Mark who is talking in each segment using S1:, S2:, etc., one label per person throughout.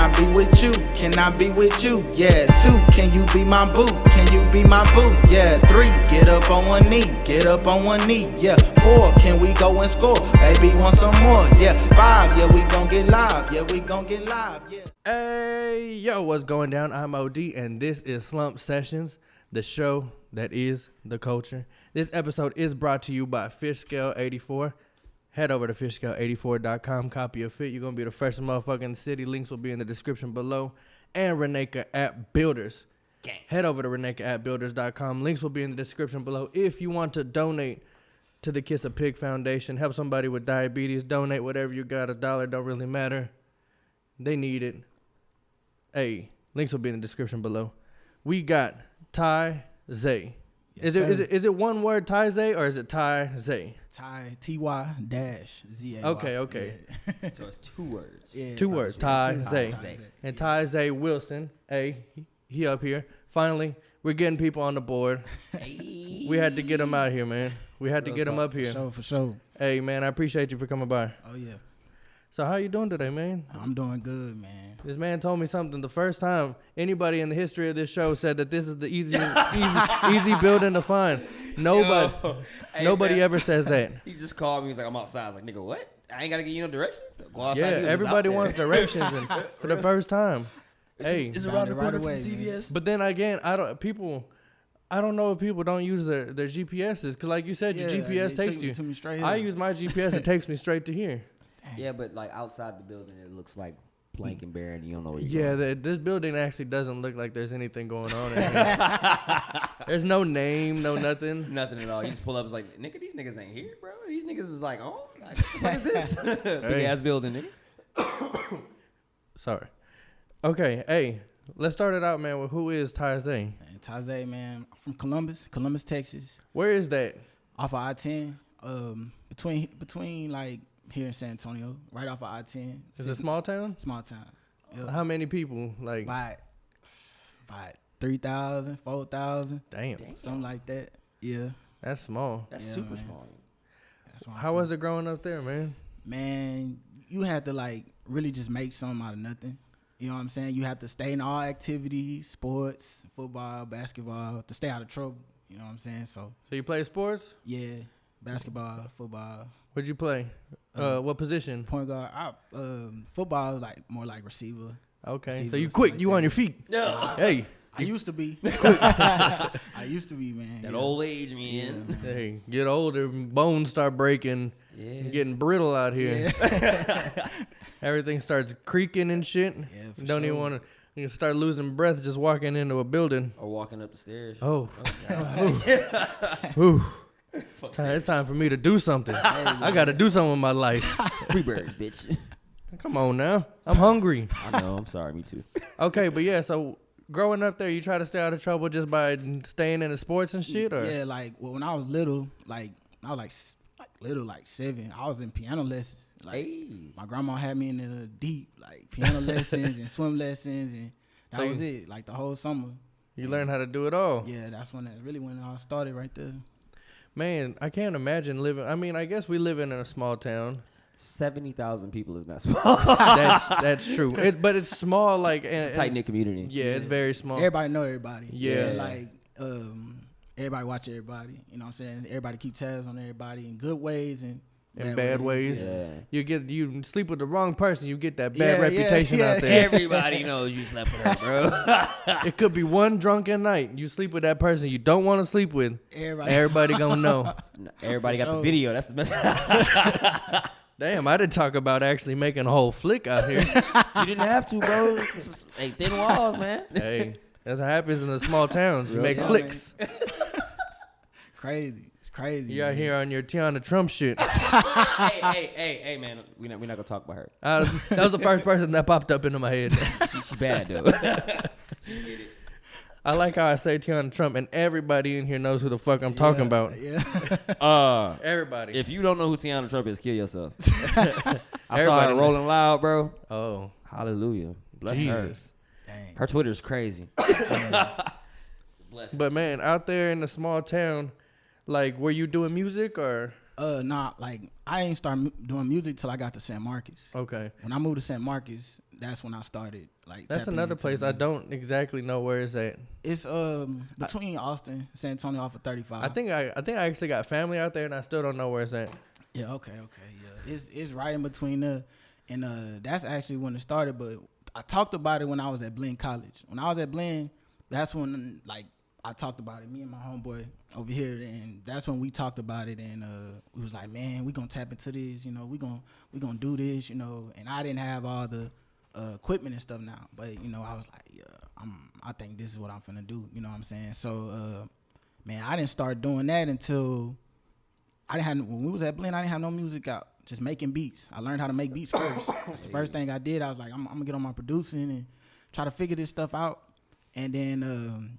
S1: I be with you? Can I be with you? Yeah. 2, can you be my boo? Can you be my boo? Yeah. 3, get up on one knee. Get up on one knee. Yeah. 4, can we go and score? Baby, want some more? Yeah. 5, yeah, we gon' get live. Yeah, we gon' get live. Yeah.
S2: Hey, yo, what's going down? I'm OD, and this is SlumpedSessions, the show that is the culture. This episode is brought to you by FishScale84. Head over to fishscale84.com, copy your fit. You're going to be the first motherfucker in the city. Links will be in the description below. And Reneka App Builders. Gang. Head over to RenekaAppBuilders.com. Links will be in the description below. If you want to donate to the Kiss a Pig Foundation, help somebody with diabetes, donate whatever you got. $1 don't really matter. They need it. Hey, links will be in the description below. We got TyZay.
S3: Yes,
S2: is it one word, TyZay, or is it TyZay?
S3: TyZay.
S2: Okay.
S4: Yeah. So it's 2 words.
S3: Yeah,
S2: Two words, TyZay. And TyZay Wilson, he up here. Finally, we're getting people on the board.
S4: Hey.
S2: We had to get him out here, man. We had to get him up here.
S3: For sure.
S2: Hey, man, I appreciate you for coming by.
S3: Oh, yeah.
S2: So how you doing today, man?
S3: I'm doing good, man.
S2: This man told me something. The first time anybody in the history of this show said that this is the easy building to find. Nobody ever says that.
S4: He just called me. He was like, I'm outside. I was like, nigga, what? I ain't got to give you no directions? Go outside,
S2: Yeah, everybody wants directions and for the first time.
S5: It's around the corner from CVS.
S2: But then again, I don't know if people don't use their GPSs. Because like you said, your GPS takes you. I use my GPS. It takes me straight to here.
S4: Yeah, but like outside the building, it looks like blank and barren. You don't know where you're going.
S2: This building actually doesn't look like there's anything going on in here. There's no name, no nothing.
S4: Nothing at all. You just pull up, it's like, nigga, these niggas ain't here, bro. These niggas is like, oh, like, what is this? Big ass building, nigga.
S2: Sorry. Okay, hey, let's start it out, man, with who is TyZay?
S3: TyZay, man, I'm from Columbus, Texas.
S2: Where is that?
S3: Off of I-10, between like here in San Antonio, right off of I-10.
S2: Is it a small town?
S3: Small town. Yep.
S2: How many people? Like
S3: about 3,000, 4,000.
S2: Damn.
S3: Something like that. Yeah.
S2: That's small.
S4: That's
S3: Yeah,
S4: super
S3: man.
S4: small.
S3: That's why
S2: How was it growing up there, man?
S3: Man, you have to like really just make something out of nothing. You know what I'm saying? You have to stay in all activities, sports, football, basketball, to stay out of trouble. You know what I'm saying? So
S2: So you play sports?
S3: yeah, basketball, football.
S2: What'd you play? What position?
S3: Point guard. Football is like more like receiver.
S2: Okay.
S3: Receiver,
S2: So you
S3: something
S2: quick.
S3: like
S2: You
S3: that.
S2: on your feet.
S4: Yeah.
S2: Hey.
S3: I used to be. I used to be, man.
S4: That
S3: yeah.
S4: old age, man.
S3: Yeah.
S2: Hey, get older, bones start breaking,
S4: Yeah.
S2: getting brittle out here.
S3: Yeah.
S2: Everything starts creaking and shit.
S3: Yeah, for
S2: Don't even
S3: sure.
S2: want to. You start losing breath just walking into a building.
S4: Or walking up the stairs.
S2: Oh.
S4: God.
S2: Whew. It's time for me to do something. I got to do something with my life.
S4: Free birds, bitch.
S2: Come on now. I'm hungry.
S4: I know. I'm sorry. Me too.
S2: Okay, but yeah, so growing up there, you try to stay out of trouble just by staying in the sports and shit? Or?
S3: Yeah, like when I was little, like 7, I was in piano lessons. Like
S4: Hey.
S3: my grandma had me in the deep, like piano lessons and swim lessons, and that
S2: So
S3: was it. Like the whole summer.
S2: You learn how to do it all.
S3: Yeah, that's when it all started right there.
S2: Man, I can't imagine living. I mean, I guess we live in a small town.
S4: 70,000 people is not small.
S2: That's true. But it's small, like
S4: It's a tight knit community.
S2: Yeah, it's very small.
S3: Everybody know everybody.
S2: Yeah.
S3: Like everybody watch everybody. You know what I'm saying? Everybody keep tabs on everybody in good ways and
S2: In bad ways.
S4: Yeah.
S2: You sleep with the wrong person, you get that bad reputation out there.
S4: Everybody knows you slept with her, bro.
S2: It could be one drunken night. You sleep with that person you don't want to sleep with. Everybody gonna know.
S4: Everybody got the video. That's the message.
S2: Damn, I did talk about actually making a whole flick out here.
S4: You didn't have to, bro. Hey, thin walls, man.
S2: Hey, that's what happens in the small towns. You make
S3: talk.
S2: flicks.
S3: Crazy. It's crazy.
S2: You out here on your Tiana Trump shit.
S4: hey, man. We're not gonna talk about her.
S2: That was the first person that popped up into my head.
S4: She bad though. She get it.
S2: I like how I say Tiana Trump, and everybody in here knows who the fuck I'm talking about.
S3: Yeah.
S2: Everybody.
S4: If you don't know who Tiana Trump is, kill yourself. I saw her rolling loud, bro.
S2: Oh,
S4: Hallelujah. Bless
S2: Jesus.
S4: her.
S3: Dang.
S4: Her Twitter's crazy.
S2: But man, out there in the small town, like, were you doing music or?
S3: Nah, like I ain't start doing music till I got to San Marcos.
S2: Okay.
S3: When I moved to San Marcos, that's when I started. Like
S2: that's
S3: tapping
S2: another
S3: into
S2: place
S3: the
S2: I
S3: music.
S2: don't exactly know where it's at.
S3: It's between Austin, San Antonio off of 35.
S2: I think I actually got family out there, and I still don't know where it's at.
S3: Yeah, okay, yeah. It's right in between and that's actually when it started. But I talked about it when I was at Blinn College. When I was at Blinn, that's when like I talked about it. Me and my homeboy over here, and that's when we talked about it. And we was like, man, we gonna tap into this. You know, we gonna do this. You know, and I didn't have all the equipment and stuff now, but you know, I was like, yeah, I think this is what I'm finna do. You know what I'm saying? So, man, I didn't start doing that until when we was at Blinn, I didn't have no music out, just making beats. I learned how to make beats first. That's the first thing I did. I was like, I'm gonna get on my producing and try to figure this stuff out. And then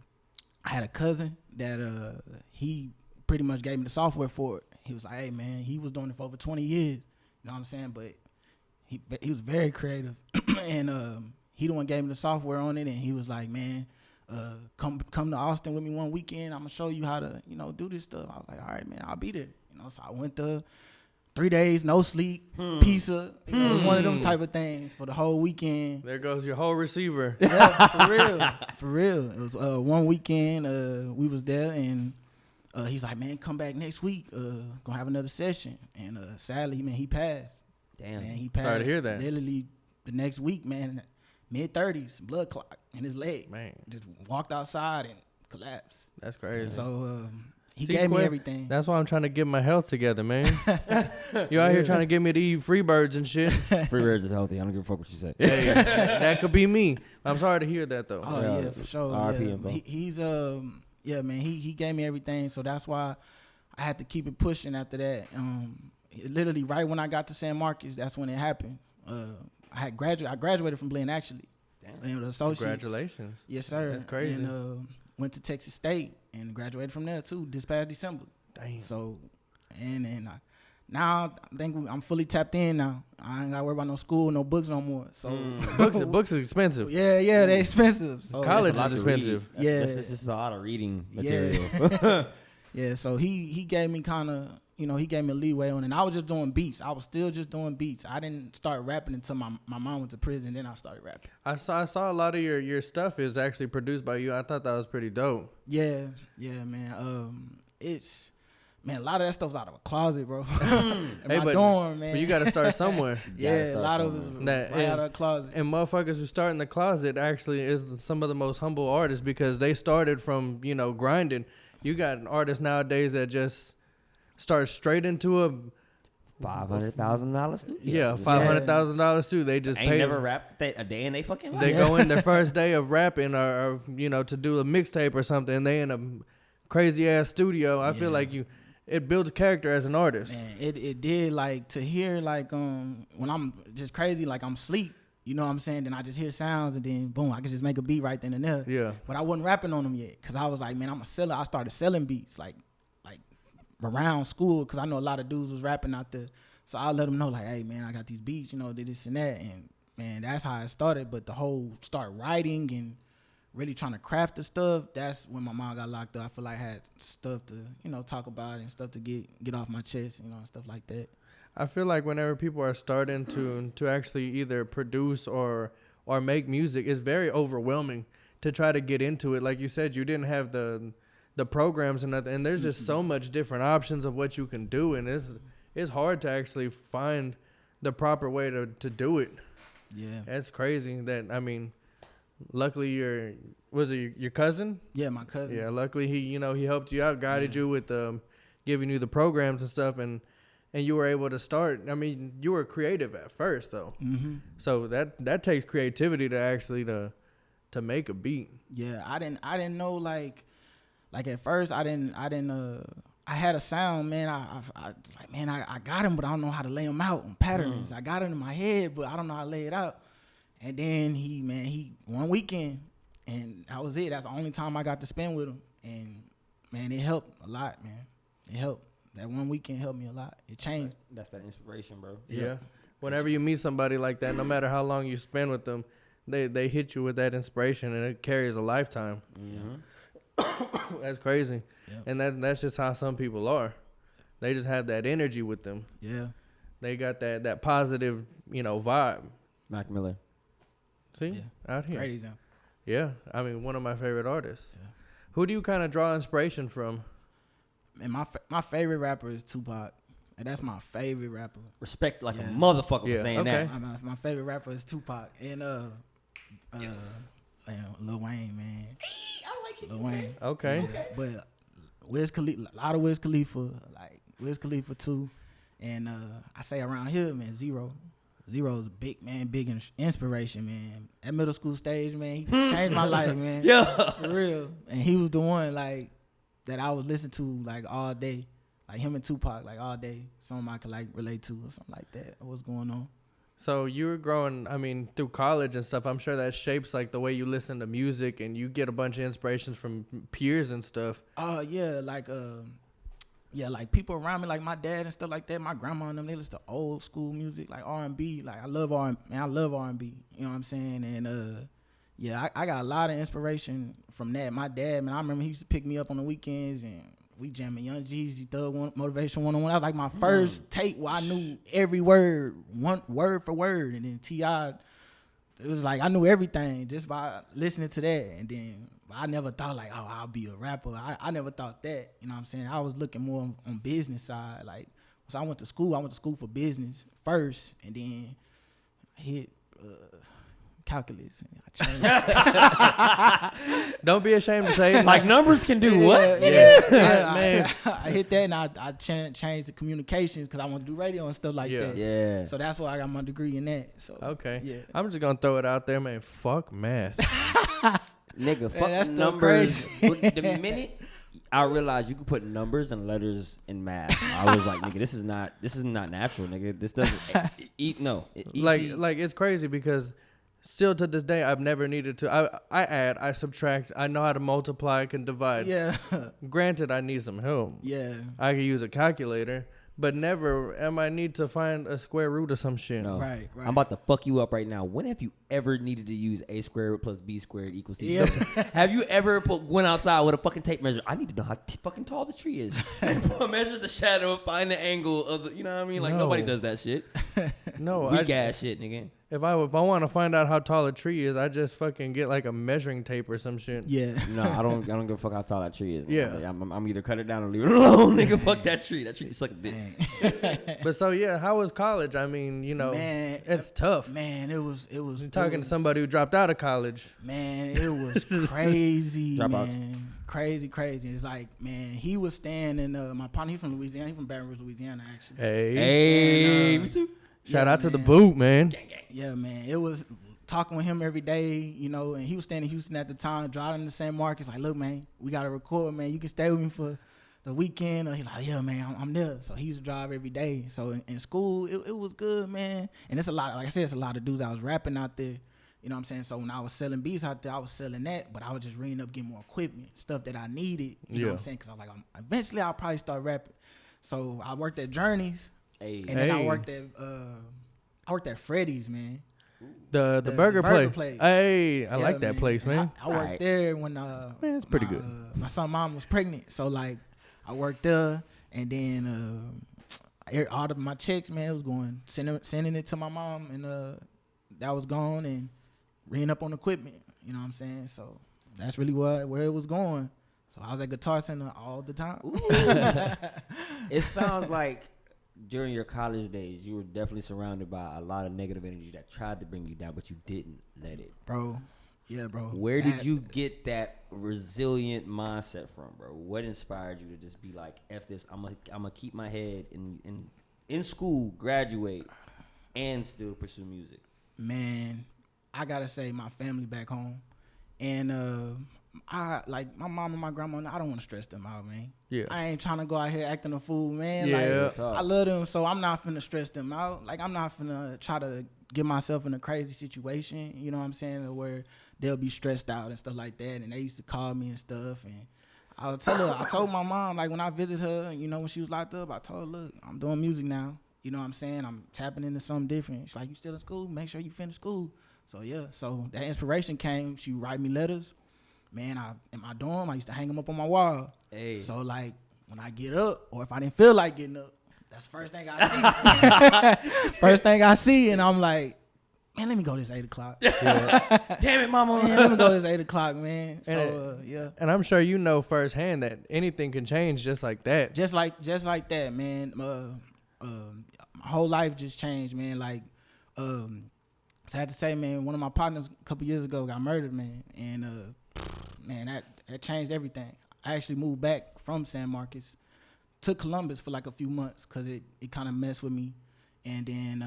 S3: I had a cousin that he pretty much gave me the software for it. He was like, hey man, he was doing it for over 20 years. You know what I'm saying? But he was very creative, and he the one gave me the software on it. And he was like, man, come to Austin with me one weekend. I'm gonna show you how to do this stuff. I was like, all right, man, I'll be there. So I went to 3 days, no sleep, pizza. It was one of them type of things for the whole weekend.
S2: There goes your whole receiver.
S3: Yeah, for real. It was one weekend. We was there, and he's like, man, come back next week. Gonna have another session. And sadly, man, he passed.
S4: Damn.
S3: Man, he passed.
S2: Sorry to hear that.
S3: Literally the next week, man, mid-30s, blood clot in his leg.
S2: Man,
S3: Just walked outside and collapsed.
S2: that's crazy.
S3: So he
S2: See,
S3: gave me
S2: Quinn,
S3: everything.
S2: That's why I'm trying to get my health together, man. You out here trying to get me to eat free birds and shit.
S4: Free birds is healthy. I don't give a fuck what you say.
S2: Hey, that could be me. I'm sorry to hear that though.
S3: Oh yeah, for sure.
S4: RP
S3: Yeah.
S4: info.
S3: He's yeah, man. He gave me everything, so that's why I had to keep it pushing after that. Literally right when I got to San Marcos, that's when it happened. I graduated from Blinn actually.
S4: Damn.
S3: Associates.
S2: Congratulations.
S3: Yes, sir.
S2: That's crazy.
S3: And went to Texas State and graduated from there too this past December.
S2: Damn.
S3: So, now I think I'm fully tapped in now. I ain't got to worry about no school, no books no more. So
S2: Books is expensive.
S3: yeah, they're expensive. So
S2: College
S4: That's a lot
S2: is
S4: to read.
S2: expensive.
S3: Yeah.
S4: This is a lot of reading
S3: Yeah.
S4: material.
S3: Yeah, so he gave me kind of, he gave me a leeway on it. And I was just doing beats. I was still just doing beats. I didn't start rapping until my mom went to prison. Then I started rapping.
S2: I saw a lot of your stuff is actually produced by you. I thought that was pretty dope.
S3: Yeah, man. A lot of that stuff's out of a closet, bro. In my dorm, man.
S2: But you got to start somewhere.
S3: Yeah, a lot of
S2: That-
S3: it right out of a closet.
S2: And motherfuckers who start in the closet actually is some of the most humble artists because they started from, grinding. You got artists nowadays that just start straight into a
S4: $500,000 studio.
S2: Yeah, $500,000 too. They just
S4: Ain't
S2: pay.
S4: never rapped a day in their fucking life.
S2: They go in their first day of rapping or to do a mixtape or something. And they in a crazy ass studio. I feel like it builds character as an artist.
S3: Man, it did, like, to hear, like, when I'm just crazy, like I'm asleep. You know what I'm saying? Then I just hear sounds and then boom, I can just make a beat right then and there.
S2: Yeah.
S3: But I wasn't rapping on them yet because I was like, man, I'm a seller. I started selling beats like around school because I know a lot of dudes was rapping out there. So I let them know, like, hey, man, I got these beats, did this and that. And, man, that's how it started. But the whole start writing and really trying to craft the stuff, that's when my mom got locked up. I feel like I had stuff to, talk about and stuff to get off my chest, and stuff like that.
S2: I feel like whenever people are starting to actually either produce or make music, it's very overwhelming to try to get into it. Like you said, you didn't have the programs and nothing, and there's just so much different options of what you can do, and it's hard to actually find the proper way to do it.
S3: Yeah.
S2: It's crazy that, luckily your cousin?
S3: Yeah, my cousin.
S2: Yeah, luckily he helped you out, guided you with giving you the programs and stuff, and you were able to start. You were creative at first though.
S3: Mm-hmm. So
S2: that takes creativity to actually to make a beat.
S3: Yeah, I didn't know like at first I had a sound, man. I got him, but I don't know how to lay him out on patterns. I got it in my head, but I don't know how to lay it out. And then he one weekend, and that was it. That's the only time I got to spend with him. And man, it helped a lot, man. It helped. That one weekend helped me a lot. It changed.
S4: That's that inspiration, bro.
S2: Yeah. Whenever you meet somebody like that, no matter how long you spend with them, they hit you with that inspiration, and it carries a lifetime.
S4: Mm-hmm.
S2: That's crazy.
S3: Yep.
S2: And that's just how some people are. They just have that energy with them.
S3: Yeah.
S2: They got that positive, vibe.
S4: Mac Miller.
S2: See, out here.
S3: Great example.
S2: Yeah, I mean, one of my favorite artists.
S3: Yeah.
S2: Who do you kind of draw inspiration from?
S3: And my favorite rapper is Tupac. And that's my favorite rapper.
S4: Respect like a motherfucker for saying that.
S3: My favorite rapper is Tupac. And Lil Wayne, man.
S4: I like it.
S3: Lil Wayne.
S2: Okay.
S3: Yeah. But Wiz Khalifa, a lot of Wiz Khalifa, like Wiz Khalifa too. And I say around here, man, Zero. Zero's big, man, big inspiration, man. At middle school stage, man, he changed my life, man.
S4: Yeah.
S3: For real. And he was the one, like, that I would listen to, like, all day. Like, him and Tupac, like, all day. Something I could, like, relate to or something like that. What's going on?
S2: So you were growing, I mean, through college and stuff. I'm sure that shapes, like, the way you listen to music and you get a bunch of inspirations from peers and stuff.
S3: Yeah, like people around me, like my dad and stuff like that. My grandma and them, they listen to old school music, like R&B. Like I love R&B. You know what I'm saying? And I got a lot of inspiration from that. My dad, man, I remember he used to pick me up on the weekends and we jamming Young Jeezy, Thug Motivation 101. That was like my first tape where I knew every word, one word for word. And then T.I., it was like I knew everything just by listening to that. And then I never thought like, oh, I'll be a rapper. I never thought that. You know what I'm saying? I was looking more on business side. Like, so I went to school for business first, and then I hit calculus. I changed.
S2: Don't be ashamed to say
S4: Like numbers can do what?
S2: Man.
S3: I hit that, and I changed the communications because I want to do radio and stuff like that.
S4: Yeah.
S3: So that's why I got my degree in that. So
S2: Okay.
S3: Yeah.
S2: I'm just going to throw it out there, man. Fuck math.
S4: Nigga, fuck
S3: that's still
S4: numbers.
S3: crazy.
S4: The minute I realized you could put numbers and letters in math, I was like, nigga, this is not natural, nigga. This doesn't eat. No,
S2: like it's crazy because still to this day I've never needed to. I add, I subtract. I know how to multiply, I can divide.
S3: Yeah.
S2: Granted, I need some help.
S3: Yeah.
S2: I can use a calculator, but never am I need to find a square root or some shit.
S4: No.
S3: Right.
S4: I'm about to fuck you up right now. When have you ever needed to use a squared plus b squared equals c?
S3: Yeah.
S4: Have you ever went outside with a fucking tape measure? I need to know how fucking tall the tree is. Measure the shadow, find the angle of the. You know what I mean? Like nobody does that shit.
S2: No,
S4: Weak ass shit, nigga.
S2: If I want to find out how tall a tree is, I just fucking get like a measuring tape or some shit.
S3: Yeah.
S4: No, I don't give a fuck how tall that tree is.
S2: Yeah.
S4: Like, I'm either cut it down or leave it alone, nigga. Fuck that tree. That tree suck a dick.
S2: But so yeah, how was college? I mean, you know,
S3: Man,
S2: it's tough.
S3: Man, it was.
S2: You're talking to somebody who dropped out of college.
S3: Man, it was crazy,
S4: Dropouts.
S3: man. Crazy. It's like, man, he was staying in my partner. He's from Louisiana. He's from Baton Rouge, Louisiana, actually.
S2: Hey,
S3: And,
S4: me too.
S2: shout
S3: yeah,
S2: out to the
S3: man.
S2: boot, man.
S3: Yeah, man. It was talking with him every day, you know, and he was staying in Houston at the time, driving in the same markets. Like, look, man, we got to record, man. You can stay with me for the weekend. Or he's like, yeah, man, I'm there. So he used to drive every day. So in school, it was good, man. And it's a lot, like I said, it's a lot of dudes I was rapping out there. You know what I'm saying? So when I was selling beats out there, I was selling that, but I was just reading up, getting more equipment, stuff that I needed. You know what I'm saying? Because I was like, eventually I'll probably start rapping. So I worked at Journeys, and then I worked at Freddy's, man.
S2: The burger place. Hey, I like that place, man.
S3: I worked there when
S2: man, it's pretty good.
S3: My son mom was pregnant, so like I worked there, and then all of my checks, man, was going sending it to my mom, and that was gone, and reading up on equipment. You know what I'm saying? So that's really where it was going. So I was at Guitar Center all the time.
S4: It sounds like during your college days, you were definitely surrounded by a lot of negative energy that tried to bring you down, but you didn't let it.
S3: Bro. Yeah, bro.
S4: Where did you get that resilient mindset from, bro? What inspired you to just be like, F this, I'm gonna keep my head in school, graduate, and still pursue music?
S3: Man, I gotta say my family back home, and I like my mom and my grandma. I don't want to stress them out, man.
S2: Yeah.
S3: I ain't trying to go out here acting a fool, man.
S2: Yeah.
S3: Like I love them, so I'm not finna stress them out. Like I'm not finna try to get myself in a crazy situation. You know what I'm saying? Where they'll be stressed out and stuff like that. And they used to call me and stuff. And I told my mom, like when I visited her, you know, when she was locked up, I told her, look, I'm doing music now. You know what I'm saying? I'm tapping into something different. She's like, you still in school? Make sure you finish school. So yeah, so that inspiration came. She would write me letters. Man, in my dorm, I used to hang them up on my wall.
S4: Hey.
S3: So like when I get up, or if I didn't feel like getting up, that's the first thing I see. First thing I see, and I'm like, man, let me go this 8 o'clock.
S4: Damn it, mama.
S3: Man, let me go this 8 o'clock, man. So yeah.
S2: And I'm sure you know firsthand that anything can change just like that.
S3: Just like that, man. My whole life just changed, man. Like, so I had to say, man, one of my partners a couple years ago got murdered, man, and man, that changed everything. I actually moved back from San Marcos to Columbus for like a few months because it kind of messed with me, and then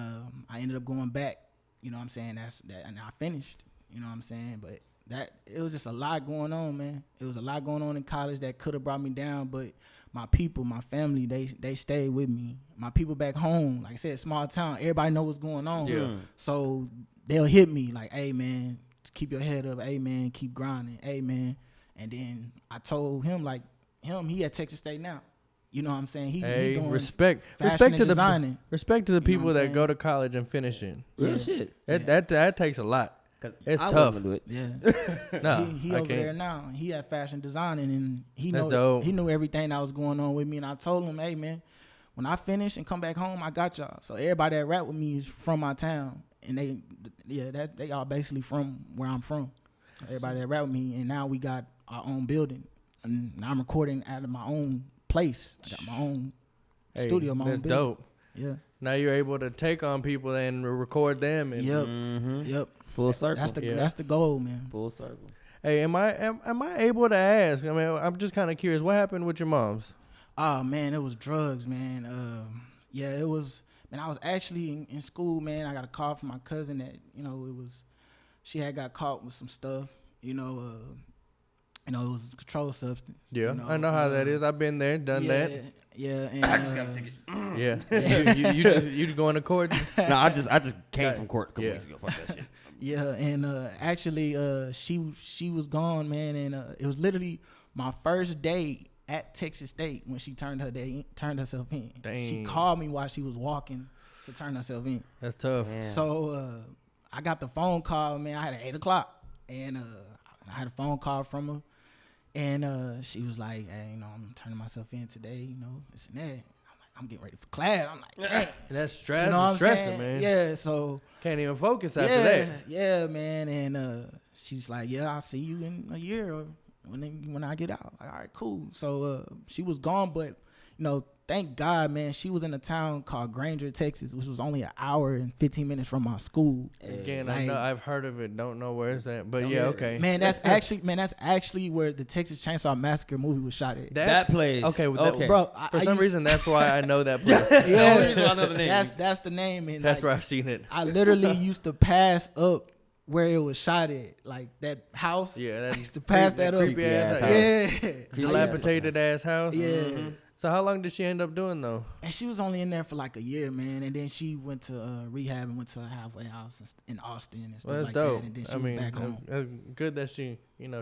S3: I ended up going back. You know what I'm saying? That's that, and I finished. You know what I'm saying? But it was just a lot going on, man. It was a lot going on in college that could have brought me down, but my people, my family, they stayed with me. My people back home, like I said, small town, everybody know what's going on.
S2: Yeah.
S3: So they'll hit me like, hey, man, keep your head up. Hey, man, keep grinding. Hey, man. And then I told him, like, he at Texas State now. You know what I'm saying? He doing
S2: respect
S3: fashion
S2: to
S3: designing.
S2: Respect to the
S3: You know
S2: people
S3: what I'm
S2: that
S3: saying?
S2: go to college and finish it.
S4: Real shit.
S2: That takes a lot. It's
S4: I
S2: tough.
S4: wouldn't do it.
S3: Yeah.
S2: No,
S3: he
S2: I
S3: over
S2: can't.
S3: there now. He at fashion designing, and he
S2: That's dope.
S3: he knew everything that was going on with me. And I told him, hey, man, when I finish and come back home, I got y'all. So everybody that rap with me is from my town, and they all basically from where I'm from. Everybody that rap with me, and now we got our own building, and now I'm recording out of my own place. I got my own studio, my own
S2: That's
S3: building.
S2: dope.
S3: Yeah.
S2: Now you're able to take on people and record them. And
S3: Yep.
S4: It's full circle.
S3: That's the goal, man.
S4: Full circle.
S2: Hey, am I able to ask? I mean, I'm just kind of curious. What happened with your moms?
S3: Oh man, it was drugs, man. Yeah, it was. Man, I was actually in school, man. I got a call from my cousin that she had got caught with some stuff. It was a controlled substance.
S2: Yeah,
S3: you know,
S2: I know how that is. I've been there, done that.
S3: Yeah, and
S4: I just got a ticket.
S2: Yeah, you going to court?
S4: No, I just came from court a couple
S2: Yeah.
S4: weeks ago. Fuck that shit.
S3: yeah, and actually, she was gone, man, and it was literally my first day at Texas State when she turned herself in.
S2: Dang.
S3: She called me while she was walking to turn herself in.
S2: That's tough.
S4: Yeah.
S3: So I got the phone call, man. I had at 8 o'clock, and I had a phone call from her, and she was like, "Hey, I'm turning myself in today, this and that." I'm like, "I'm getting ready for class." I'm like, "Dang."
S2: That's stress.
S3: You know what I'm
S2: Stressing,
S3: saying?
S2: man.
S3: Yeah, so
S2: Can't even focus after that.
S3: yeah, man. And she's like, "Yeah, I'll see you in a year or when I get out." Like, all right, cool. So she was gone, but thank God, man, she was in a town called Granger, Texas, which was only an hour and 15 minutes from my school.
S2: Again, I know I've heard of it. Don't know where it's at, but yeah, okay.
S3: Man, that's actually where the Texas Chainsaw Massacre movie was shot at.
S4: That place.
S2: Okay,
S4: Okay.
S3: Bro,
S2: For some reason, that's why I know that place.
S4: That's the only reason I know the name.
S3: That's the name. And
S2: That's
S3: like,
S2: where I've seen it.
S3: I literally used to pass up where it was shot at, like that house.
S2: Yeah,
S3: I used to pass that up.
S2: creepy ass house.
S3: Yeah.
S2: Dilapidated ass house.
S3: Yeah.
S4: Mm-hmm.
S2: So how long did she end up doing though?
S3: And she was only in there for like a year, man. And then she went to rehab and went to a halfway house in Austin and stuff
S2: Well, that's
S3: like
S2: dope.
S3: that. And then she was back home.
S2: That's good that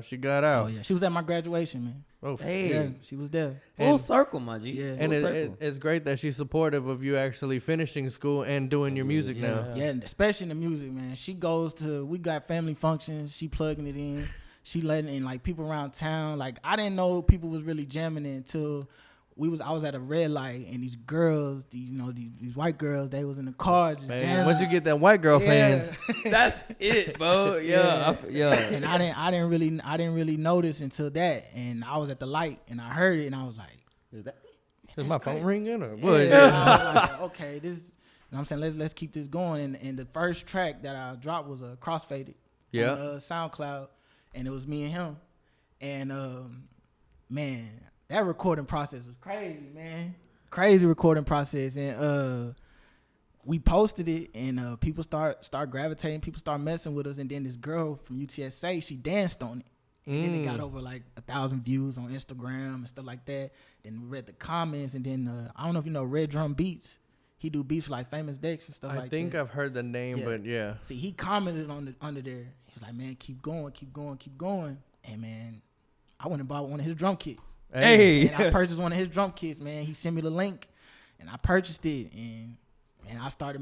S2: she got out.
S3: Oh yeah, she was at my graduation, man.
S2: Oh,
S4: Hey,
S3: Yeah, she was there.
S4: full
S2: And-
S4: circle, my G.
S3: Yeah.
S2: And
S4: Full circle.
S2: it's great that she's supportive of you actually finishing school and doing your music
S3: Yeah,
S2: now.
S3: yeah, and especially in the music, man. She goes to, we got family functions. She plugging it in. She letting in like people around town. Like I didn't know people was really jamming it until I was at a red light and these girls, these white girls, they was in the car just
S2: Man,
S3: jamming.
S2: once you get that white girl
S3: Yeah.
S2: fans,
S4: That's it, bro. Yeah.
S3: And I didn't really notice until that, and I was at the light and I heard it and I was like,
S4: Is that-
S2: is my phone ringing or
S3: yeah.
S2: what?
S3: And I was like, okay, this. You know what I'm saying, let's keep this going. And the first track that I dropped was a Crossfaded
S2: Yeah.
S3: on SoundCloud, and it was me and him. And man, that recording process was crazy, man. Crazy recording process, and we posted it, and people start gravitating, people start messing with us, and then this girl from UTSA, she danced on it. And then it got over like 1,000 views on Instagram and stuff like that. Then we read the comments, and then I don't know if you know Red Drum Beats. He do beats for like Famous Dex and stuff like that.
S2: I think I've heard the name,
S3: Yeah.
S2: but yeah.
S3: See, he commented on under there. He was like, "Man, keep going, keep going, keep going." And man, I went and bought one of his drum kits.
S4: Hey.
S3: And I purchased one of his drum kits, man. He sent me the link, and I purchased it, and I started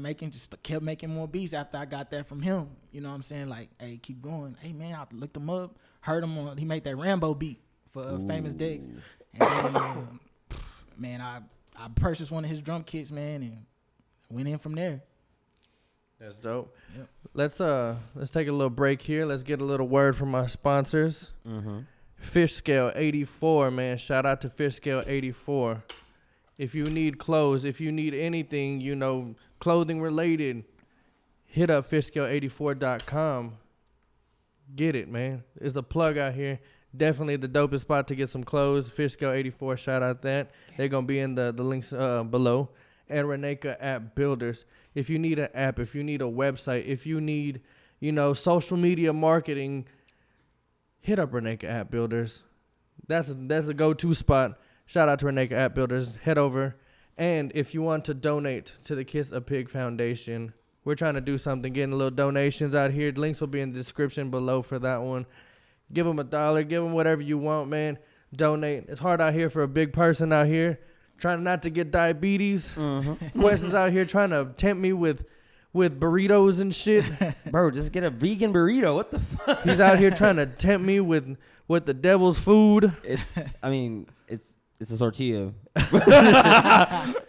S3: kept making more beats after I got that from him. You know what I'm saying? Like, hey, keep going. Hey, man, I looked him up, heard him on. He made that Rambo beat for Famous Dex, and then man, I purchased one of his drum kits, man, and went in from there.
S2: That's dope.
S3: Yep.
S2: Let's take a little break here. Let's get a little word from our sponsors. Fish Scale 84, man. Shout out to Fish Scale 84. If you need clothes, if you need anything, you know, clothing related, hit up fishscale84.com. Get it, man. It's the plug out here. Definitely the dopest spot to get some clothes. Fish Scale 84, shout out that. They're going to be in the links below. And Reneka App Builders. If you need an app, if you need a website, if you need, you know, social media marketing, hit up Reneka App Builders. That's a go-to spot. Shout out to Reneka App Builders. Head over. And if you want to donate to the Kiss a Pig Foundation, we're trying to do something, getting a little donations out here. Links will be in the description below for that one. Give them $1. Give them whatever you want, man. Donate. It's hard out here for a big person out here trying not to get diabetes. Questions out here trying to tempt me with burritos and shit.
S4: Bro, just get a vegan burrito. What the fuck?
S2: He's out here trying to tempt me with the devil's food.
S4: It's a tortilla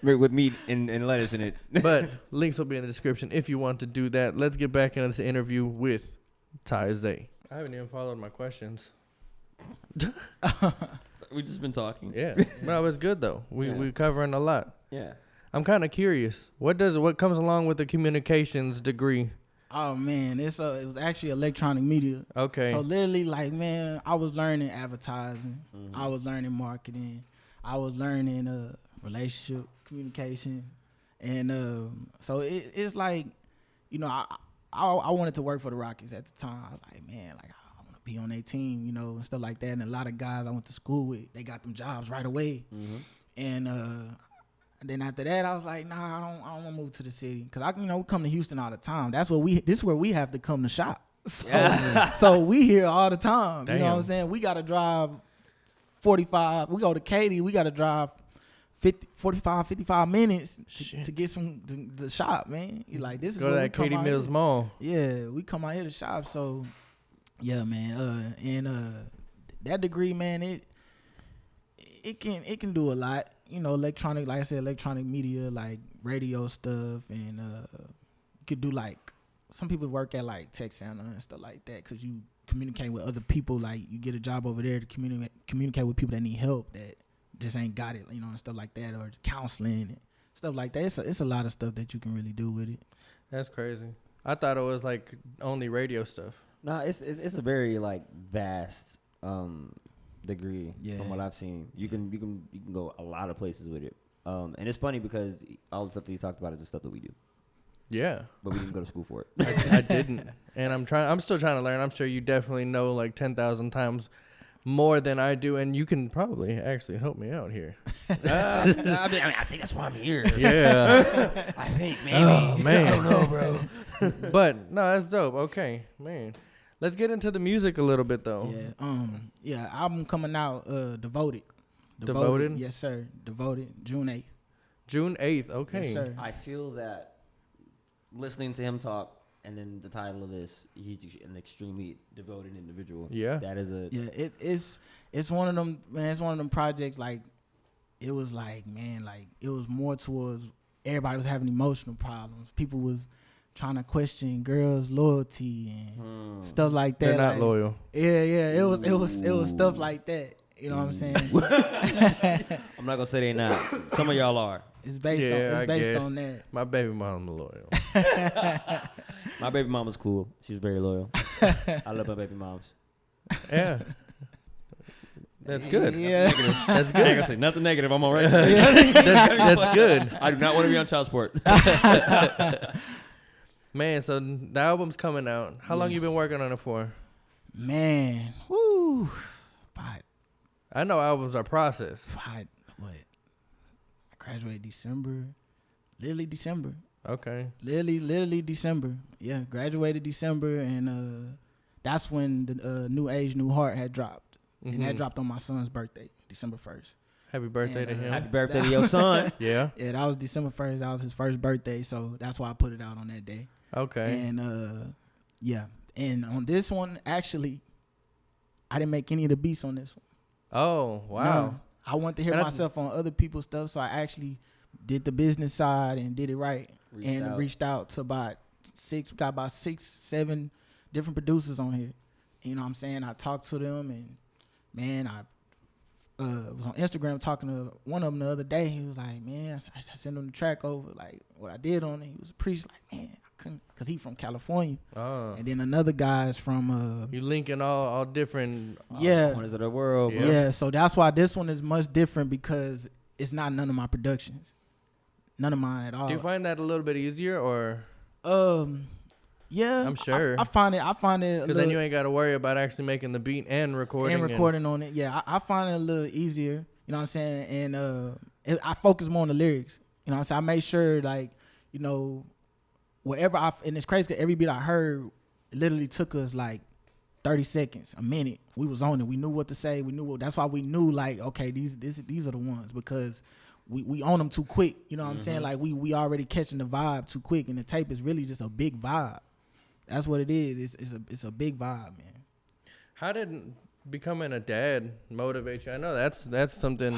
S4: with meat and lettuce in it.
S2: But links will be in the description if you want to do that. Let's get back into this interview with TyZay. I haven't even followed my questions.
S4: We just been talking.
S2: Yeah, no, it's good though. We covering a lot.
S4: Yeah.
S2: I'm kind of curious. What comes along with the communications degree?
S3: Oh man, it was actually electronic media.
S2: Okay.
S3: So literally, like, man, I was learning advertising. I was learning marketing. I was learning relationship communication, and so it's like, you know, I wanted to work for the Rockets at the time. I was like, man, like I want to be on their team, you know, and stuff like that. And a lot of guys I went to school with, they got them jobs right away. And then after that, I was like, nah, I don't want to move to the city, cause we come to Houston all the time. This is where we have to come to shop. So we here all the time.
S2: Damn.
S3: You know what I'm saying? We got to drive 45. We go to Katy. We got to drive 55 minutes to get some the shop, man. You like, this is
S2: go to that Katy Mills Mall.
S3: Yeah, we come out here to shop. So yeah, man. And that degree, man, it can do a lot. You know, electronic, like I said, electronic media, like radio stuff, and you could do, like, some people work at like tech center and stuff like that, because you communicate with other people. Like, you get a job over there to communicate with people that need help that just ain't got it, you know, and stuff like that, or counseling and stuff like that. It's a lot of stuff that you can really do with it.
S2: That's crazy. I thought it was like only radio stuff.
S4: No, it's a very like vast degree from what I've seen. You can go a lot of places with it. And it's funny because all the stuff that you talked about is the stuff that we do.
S2: Yeah.
S4: But we didn't go to school for it.
S2: I didn't. And I'm still trying to learn. I'm sure you definitely know like 10,000 times more than I do, and you can probably actually help me out here.
S4: I think that's why I'm here.
S2: Yeah.
S4: I think maybe.
S2: Oh, man.
S5: I don't know, bro.
S2: But no, that's dope. Okay, man. Let's get into the music a little bit though.
S3: Yeah. Album coming out. Devoted.
S2: Devoted?
S3: Yes, sir. Devoted. June 8th.
S2: June 8th. Okay.
S3: Yes, sir.
S4: I feel that listening to him talk, and then the title of this, he's an extremely devoted individual.
S2: Yeah.
S4: That is a...
S3: Yeah, it's one of them, man. It's one of them projects, like, it was like, man, like, it was more towards, everybody was having emotional problems. People was trying to question girls' loyalty and stuff like that.
S2: They're not
S3: like,
S2: loyal.
S3: Yeah. It was stuff like that. You know what I'm saying?
S4: I'm not gonna say they not. Some of y'all are.
S3: It's based on that.
S2: My baby mama loyal.
S4: My baby mama's cool. She's very loyal. I love my baby moms.
S2: Yeah. That's good.
S3: Yeah.
S2: That's
S4: I ain't
S2: good.
S4: gonna say nothing negative. I'm all right.
S2: That's good.
S4: I do not want to be on child support.
S2: Man, so the album's coming out. How long you been working on it for?
S3: Man, woo.
S2: I know albums are processed.
S3: What? I graduated December. Literally December.
S2: Okay.
S3: Literally December. Yeah, graduated December, and that's when the New Age, New Heart had dropped. And that dropped on my son's birthday, December 1st.
S2: Happy birthday to him.
S4: Happy birthday to your son.
S2: Yeah.
S3: Yeah, that was December 1st. That was his first birthday, so that's why I put it out on that day.
S2: Okay.
S3: And yeah, and on this one, actually, I didn't make any of the beats on this one.
S2: Oh, wow.
S3: No, I wanted to hear myself on other people's stuff, so I actually did the business side and did it right, reached out to about about 6, 7 different producers on here. You know what I'm saying? I talked to them, and man, I was on Instagram talking to one of them the other day. He was like, man, I sent him the track over, like what I did on it. He was preached like, man, I couldn't, cause he from California. And then another guy's from
S2: you linking all different
S4: corners of the world, bro.
S3: Yeah, so that's why this one is much different, because it's not none of my productions. None of mine at all.
S2: Do you find that a little bit easier, or?
S3: Yeah,
S2: I'm sure.
S3: I find it
S2: because then you ain't got to worry about actually making the beat and recording.
S3: On it. Yeah, I find it a little easier. You know what I'm saying? And I focus more on the lyrics. You know what I'm saying? I make sure, like, you know, whatever and it's crazy because every beat I heard literally took us like 30 seconds, a minute. We was on it. We knew what to say. That's why we knew, like, okay, these are the ones, because we own them too quick. You know what I'm saying? Like we already catching the vibe too quick, and the tape is really just a big vibe. That's what it is. It's a big vibe, man.
S2: How did becoming a dad motivate you? I know that's something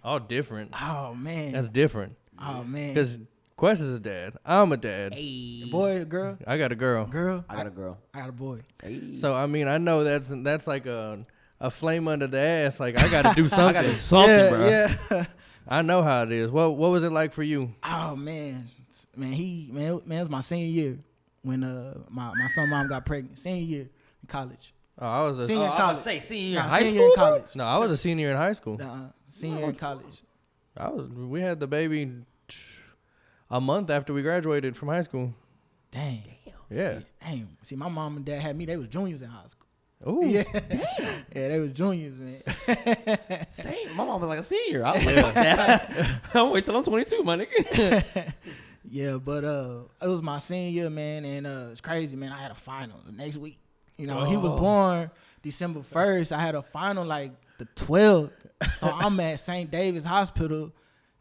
S2: all different.
S3: Oh man,
S2: that's different.
S3: Oh man,
S2: because Quest is a dad. I'm a dad.
S3: Hey. Boy or girl?
S2: I got a girl.
S4: I got a girl.
S3: I got a boy.
S4: Hey.
S2: So I mean, I know that's like a flame under the ass. Like I got to do something.
S4: I got to do something, bro.
S3: Yeah.
S2: I know how it is. What was it like for you?
S3: Oh man, it was my senior year when my son mom got pregnant. Senior year in college.
S2: Oh, I was a
S3: senior in college.
S4: I was say senior year in high
S3: senior
S4: school.
S3: In college.
S2: No, I was a senior in high school.
S3: Senior in college.
S2: We had the baby a month after we graduated from high school.
S3: Damn.
S2: Yeah.
S3: See, my mom and dad had me. They was juniors in high school.
S2: Ooh.
S3: Yeah. Damn. Yeah, they was juniors, man.
S4: Same. My mom was like a senior. I was like, that. I'm wait till I'm 22, my nigga.
S3: Yeah, but it was my senior year, man, and it's crazy, man. I had a final the next week. You know, he was born December 1st. I had a final like the 12th. So I'm at St. David's Hospital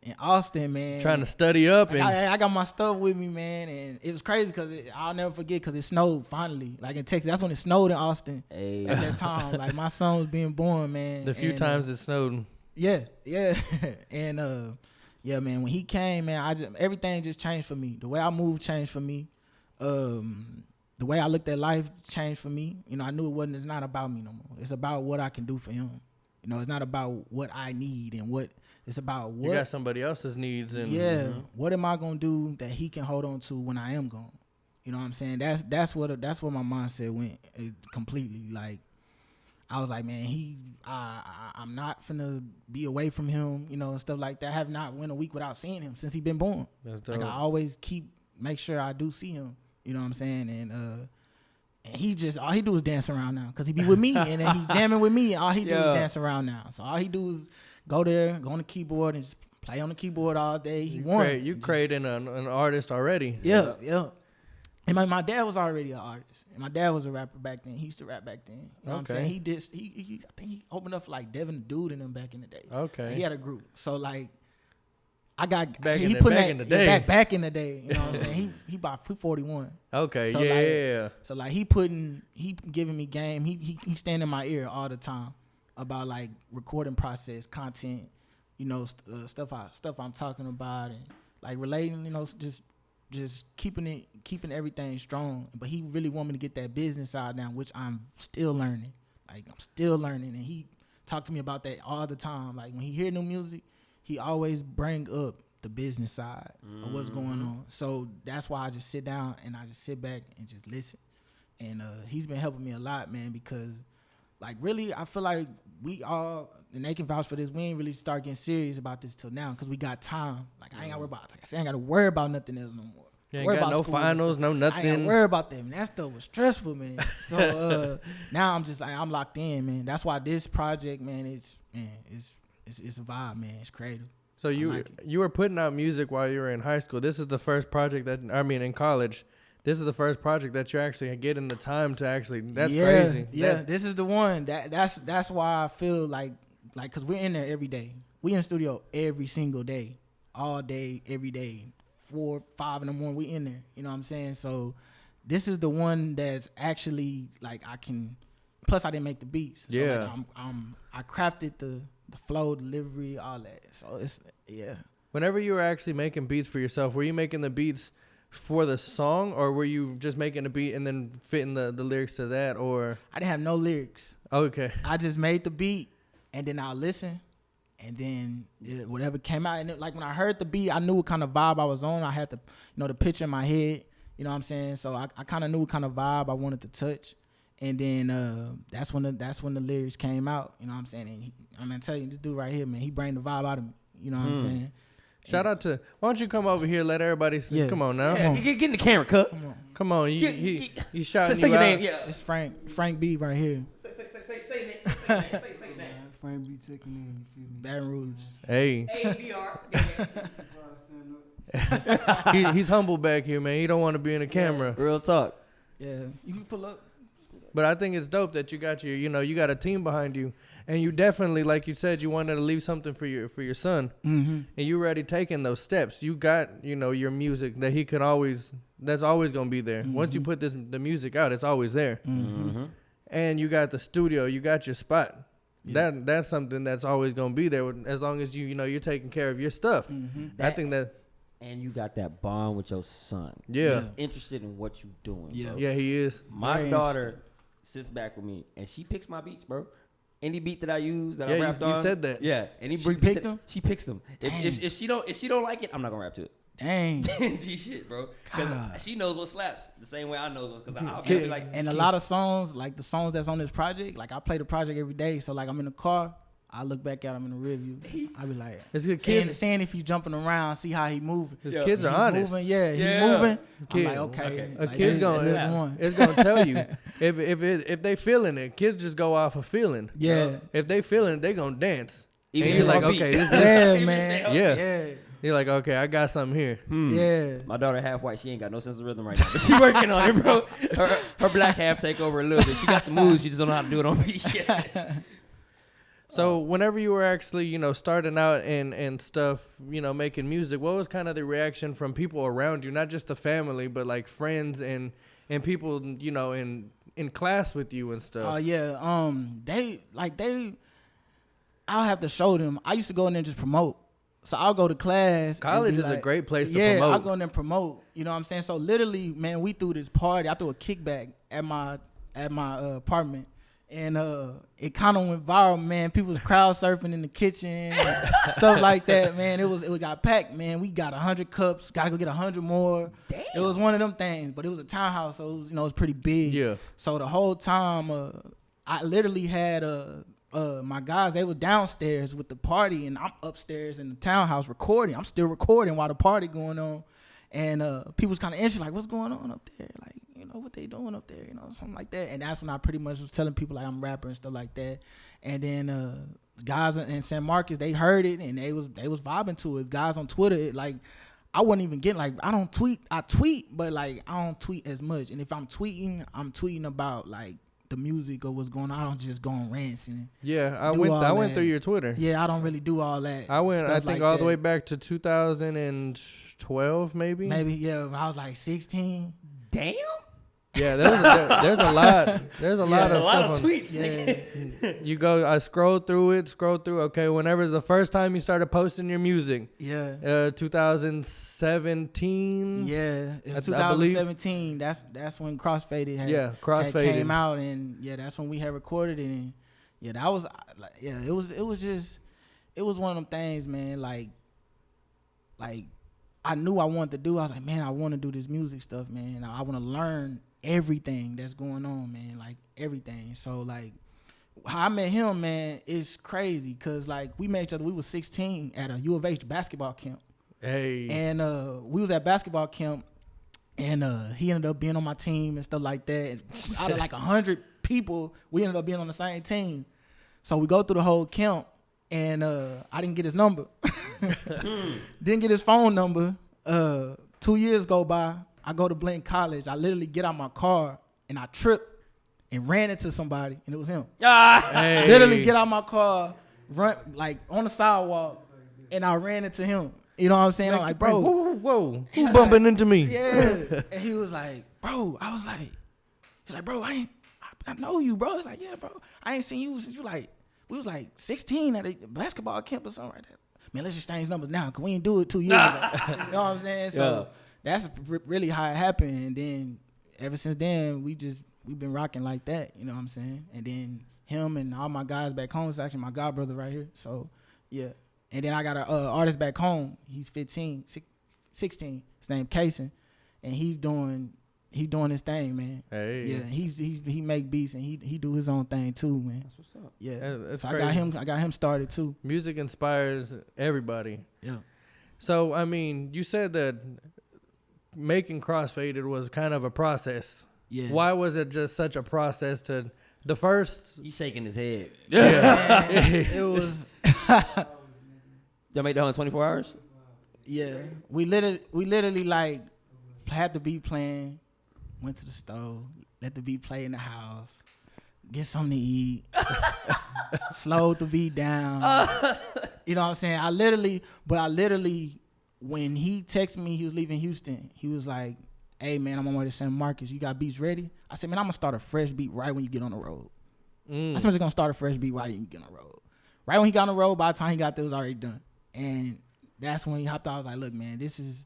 S3: in Austin, man.
S2: Trying to study up.
S3: Like, I got my stuff with me, man, and it was crazy because I'll never forget because it snowed finally. Like in Texas, that's when it snowed in Austin at that time. Like my son was being born, man.
S2: The few times it snowed.
S3: Yeah. And yeah, man, when he came, man, everything just changed for me. The way I moved changed for me. The way I looked at life changed for me. You know, I knew it's not about me no more. It's about what I can do for him. You know, it's not about what I need and it's about what.
S2: You got somebody else's needs. And
S3: what am I going to do that he can hold on to when I am gone? You know what I'm saying? That's where my mindset went completely. Like, I was like, man, I'm not finna be away from him, you know, and stuff like that. I have not went a week without seeing him since he been born. Like, I always make sure I do see him, you know what I'm saying? And he just, all he do is dance around now because he be with me and then he jamming with me. And all he do is dance around now. So all he do is go there, go on the keyboard and just play on the keyboard all day.
S2: You creating an artist already.
S3: Yeah. And my dad was already an artist. And my dad was a rapper back then. He used to rap back then. You know what I'm saying? He I think he opened up for like Devin the Dude and them back in the day.
S2: Okay.
S3: And he had a group. So like I got
S2: back
S3: he
S2: in
S3: put
S2: the day.
S3: Yeah, back in the day. You know what I'm saying? He about 41.
S2: Okay,
S3: so
S2: yeah.
S3: So like he giving me game. He stand in my ear all the time about like recording process, content, you know, stuff I'm talking about and like relating, you know, just keeping everything strong. But he really want me to get that business side down, which I'm still learning. Like I'm still learning, and he talked to me about that all the time. Like when he hear new music, he always bring up the business side of what's going on. So that's why I just sit down and I just sit back and just listen. And he's been helping me a lot, man, because like really I feel like we all, and they can vouch for this, we ain't really start getting serious about this till now because we got time. Like I ain't got to worry about nothing else no more.
S2: You ain't got no finals, no nothing.
S3: I ain't gotta worry about that, man. That stuff was stressful, man. So now I'm just like, I'm locked in, man. That's why this project, man, it's a vibe, man. It's creative.
S2: So you were putting out music while you were in high school. This is the first project in college. This is the first project that you're actually getting the time to actually. That's crazy.
S3: Yeah, this is the one. That's why I feel like because we're in there every day. We in the studio every single day, all day, every day, 4, 5 in the morning. We in there. You know what I'm saying? So this is the one that's actually like I can. Plus, I didn't make the beats. So
S2: yeah.
S3: Like, I crafted the flow, delivery, all that. So it's.
S2: Whenever you were actually making beats for yourself, were you making the beats for the song, or were you just making a beat and then fitting the lyrics to that? Or
S3: I didn't have no lyrics.
S2: okay,
S3: I just made the beat, and then I'll listen, and then whatever came out. And like when I heard the beat, I knew what kind of vibe I was on. I had the the picture in my head. You know what I'm saying? So I kind of knew what kind of vibe I wanted to touch. And then that's when the lyrics came out. You know what I'm saying? And I'm gonna tell you, this dude right here, man, he bring the vibe out of me. You know what I'm saying?
S2: shout out to. Why don't you come over here? Let everybody see.
S3: Yeah.
S2: Come on now.
S4: Yeah, get in the camera, cut.
S2: Come on. He shouting
S4: Say
S2: you
S4: your
S2: out.
S4: name. Yeah.
S3: It's Frank B right here,
S4: Say your name. Say your name.
S6: Frank be checking in, you feel me?
S3: Baton Rouge.
S2: Hey,
S4: ABR.
S2: he's humble back here, man. He don't want to be in the camera.
S4: Real talk.
S3: Yeah, you can pull up.
S2: But I think it's dope that you got you got a team behind you, and you definitely, like you said, you wanted to leave something for your son, and you already taking those steps. You got your music that he could that's always gonna be there. Once you put the music out, it's always there, and you got the studio, you got your spot. Yeah. That's something that's always gonna be there as long as you're taking care of your stuff. I think that.
S4: And you got that bond with your son.
S2: Yeah.
S4: He's interested in what you doing.
S3: Yeah.
S4: Bro.
S2: Yeah, he is.
S4: My
S3: Very
S4: daughter sits back with me and she picks my beats, bro. Any beat that I use that I
S2: Yeah,
S4: rapped
S2: you
S4: on.
S2: said that.
S4: Yeah. Any
S3: She
S4: beat
S3: picked
S4: that-
S3: them?
S4: She picks them. If she don't like it, I'm not gonna rap to it.
S3: Dang.
S4: G shit, bro.
S3: God.
S4: Because she knows what slaps the same way I know. Because I'll
S3: And,
S4: be like,
S3: and a lot of songs, like the songs that's on this project, like I play the project every day. So like I'm in the car, I look back at him in the rear view. I be like,
S2: It's good kids.
S3: seeing if he's jumping around, see how he moving.
S2: His
S4: Yeah.
S2: kids are
S3: He
S2: honest.
S3: moving, yeah, he
S4: Yeah.
S3: moving.
S2: Kid-
S3: I'm like, okay.
S2: A
S3: like,
S2: kid's
S3: this is
S2: gonna
S3: one.
S2: it's gonna tell you if they feeling it. Kids just go off of feeling.
S3: Yeah.
S2: If they feeling it, they gonna dance.
S4: Even
S2: And
S4: if
S2: you're like,
S4: it's on
S2: okay,
S4: beat.
S2: this
S3: Yeah, man.
S2: Yeah.
S3: Yeah.
S2: You're like, okay, I got something here.
S3: Yeah.
S4: my daughter half white. She ain't got no sense of rhythm right now. But she working on it, bro. Her black half take over a little bit. She got the moves. She just don't know how to do it on beat yet.
S2: So whenever you were actually, starting out and stuff, making music, what was kind of the reaction from people around you? Not just the family, but like friends and people, in class with you and stuff.
S3: Oh yeah. I'll have to show them. I used to go in there and just promote. So I'll go to class.
S2: College
S3: and be
S2: is a great place to
S3: yeah,
S2: promote.
S3: I'll go in there and promote. You know what I'm saying? So literally, man, we threw this party. I threw a kickback at my apartment. And it kind of went viral, man. People was crowd surfing in the kitchen and stuff like that, man. It got packed, man. We got 100 cups. Got to go get 100 more. Damn. It was one of them things, but it was a townhouse, so it was, it was pretty big.
S2: Yeah.
S3: So the whole time, I literally had my guys. They were downstairs with the party, and I'm upstairs in the townhouse recording. I'm still recording while the party going on, and people was kind of interested, like, what's going on up there, like. What they doing up there, something like that. And that's when I pretty much was telling people like I'm a rapper and stuff like that. And then guys in San Marcos, they heard it and they was vibing to it. Guys on Twitter, I wasn't even getting like I don't tweet. I tweet, but like I don't tweet as much. And if I'm tweeting about like the music or what's going on. I don't just go on rants and
S2: Yeah, I went through your Twitter.
S3: yeah, I don't really do all that.
S2: I went, I
S3: stuff
S2: think,
S3: like
S2: all the
S3: that.
S2: way back to 2012, maybe.
S3: Maybe yeah, when I was like 16.
S4: Damn.
S2: Yeah, there's a lot. There's a lot
S4: That's
S2: of
S4: a lot
S2: stuff
S4: of
S2: on-
S4: tweets.
S3: Yeah,
S2: You go, I scroll through. Okay, whenever the first time you started posting your music,
S3: yeah.
S2: 2017.
S3: Yeah, it's
S2: I believe.
S3: 2017. That's when Crossfaded had,
S2: Yeah,
S3: had
S2: Crossfaded.
S3: came out, and yeah, that's when we had recorded it. And yeah, that was like, yeah, it was one of them things, man. Like I knew I wanted to do. I was like, man, I want to do this music stuff, man. I want to learn everything that's going on, man. Like everything. So like how I met him, man, is crazy because like we met each other. We was 16 at a U of H basketball camp.
S2: Hey.
S3: And we was at basketball camp, and he ended up being on my team and stuff like that. And out of like 100 people, we ended up being on the same team. So we go through the whole camp, and I didn't get his number. Didn't get his phone number. 2 years go by. I go to Blinn College. I literally get out my car, and I trip and ran into somebody, and it was him.
S2: Hey.
S3: Literally get out my car, run like on the sidewalk, and I ran into him. You know what I'm saying? I'm like, bro.
S2: Whoa. Who bumping into me?
S3: Yeah. And he was like, bro. I was like, he's like, bro, I know you, bro. It's like, yeah, bro. I ain't seen you since we was like 16 at a basketball camp or something like that. Man, let's exchange numbers now, because we ain't do it 2 years ago. You know what I'm saying? So that's really how it happened. And then ever since then, we've been rocking like that. You know what I'm saying? And then him and all my guys back home. It's actually my god brother right here. So yeah. And then I got a artist back home. He's 16. His name Kason, and he's doing his thing, man.
S2: Hey.
S3: Yeah, he make beats and he do his own thing too, man.
S4: That's what's up.
S3: Yeah.
S2: That's
S3: so
S2: crazy.
S3: I got him started too.
S2: Music inspires everybody.
S3: Yeah.
S2: So, I mean, you said that making Crossfaded was kind of a process.
S3: Yeah.
S2: Why was it just such a process to the first?
S4: He's shaking his head.
S2: Yeah.
S3: It was
S4: Y'all made that in 24 hours?
S3: yeah. We literally like had the beat playing, went to the stove, let the beat play in the house, get something to eat, slowed the beat down. You know what I'm saying? I literally, when he texted me, he was leaving Houston. He was like, "Hey man, I'm on my way to San Marcos. You got beats ready?" I said, "Man, I'm gonna start a fresh beat right when you get on the road." I said, "I'm just gonna start a fresh beat right when you get on the road." Right when he got on the road, by the time he got there, it was already done. And that's when he hopped out. I was like, "Look, man, this is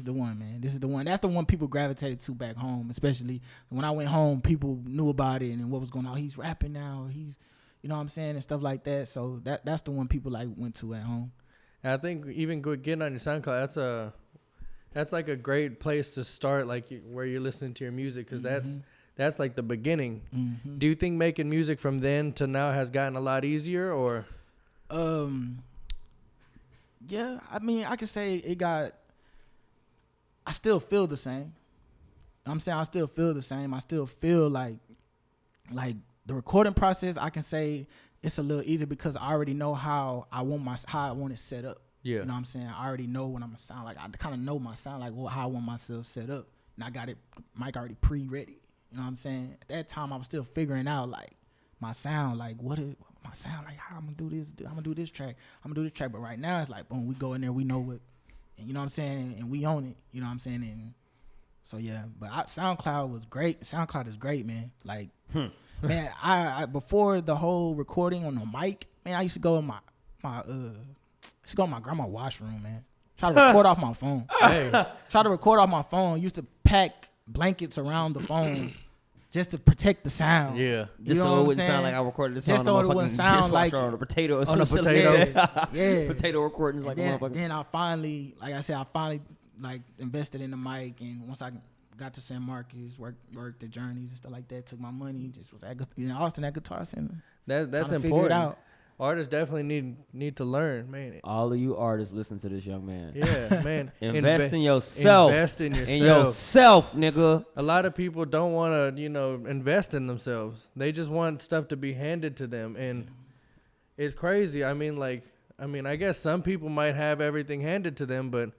S3: the one, man. This is the one." That's the one people gravitated to back home, especially when I went home. People knew about it and what was going on. He's rapping now. He's, you know what I'm saying, and stuff like that. So that's the one people like went to at home.
S2: And I think even getting on your SoundCloud, that's like a great place to start, like where you're listening to your music, because that's like the beginning.
S3: Mm-hmm.
S2: Do you think making music from then to now has gotten a lot easier, or?
S3: Yeah, I mean, I could say it got. I still feel the same. I'm saying I still feel the same. I still feel like the recording process. I can say it's a little easier because I already know how I want it set up.
S2: Yeah.
S3: You know what I'm saying? I already know what I'm gonna sound like. I kind of know my sound like how I want myself set up, and I got it, mic already pre-ready. You know what I'm saying? At that time, I was still figuring out like my sound, like what is my sound like, how I'm gonna do this. I'm gonna do this track. But right now, it's like boom, we go in there, we know what. And you know what I'm saying? And we own it. You know what I'm saying? And so, yeah. But SoundCloud was great. SoundCloud is great, man. Like, man, I before the whole recording on the mic, man, I used to go in my grandma's washroom, man. Try to record off my phone. Try to record off my phone. Used to pack blankets around the phone just to protect the sound.
S2: Yeah.
S4: Just so it wouldn't sound like I recorded this
S3: just
S4: on a
S3: so it wouldn't sound like
S4: on a potato or
S2: on a
S4: something.
S2: potato.
S3: Yeah.
S4: Potato recordings like a motherfucker.
S3: Then I finally, like I said, like invested in the mic, and once I got to San Marcos, worked the journeys and stuff like that, took my money, just was at Austin at Guitar Center.
S2: That's important. Artists definitely need to learn, man.
S4: All of you artists, listen to this young man.
S2: Yeah, man.
S4: Invest in yourself.
S2: Invest in yourself.
S4: In yourself, nigga.
S2: A lot of people don't want to, invest in themselves. They just want stuff to be handed to them, and it's crazy. I mean, I guess some people might have everything handed to them, but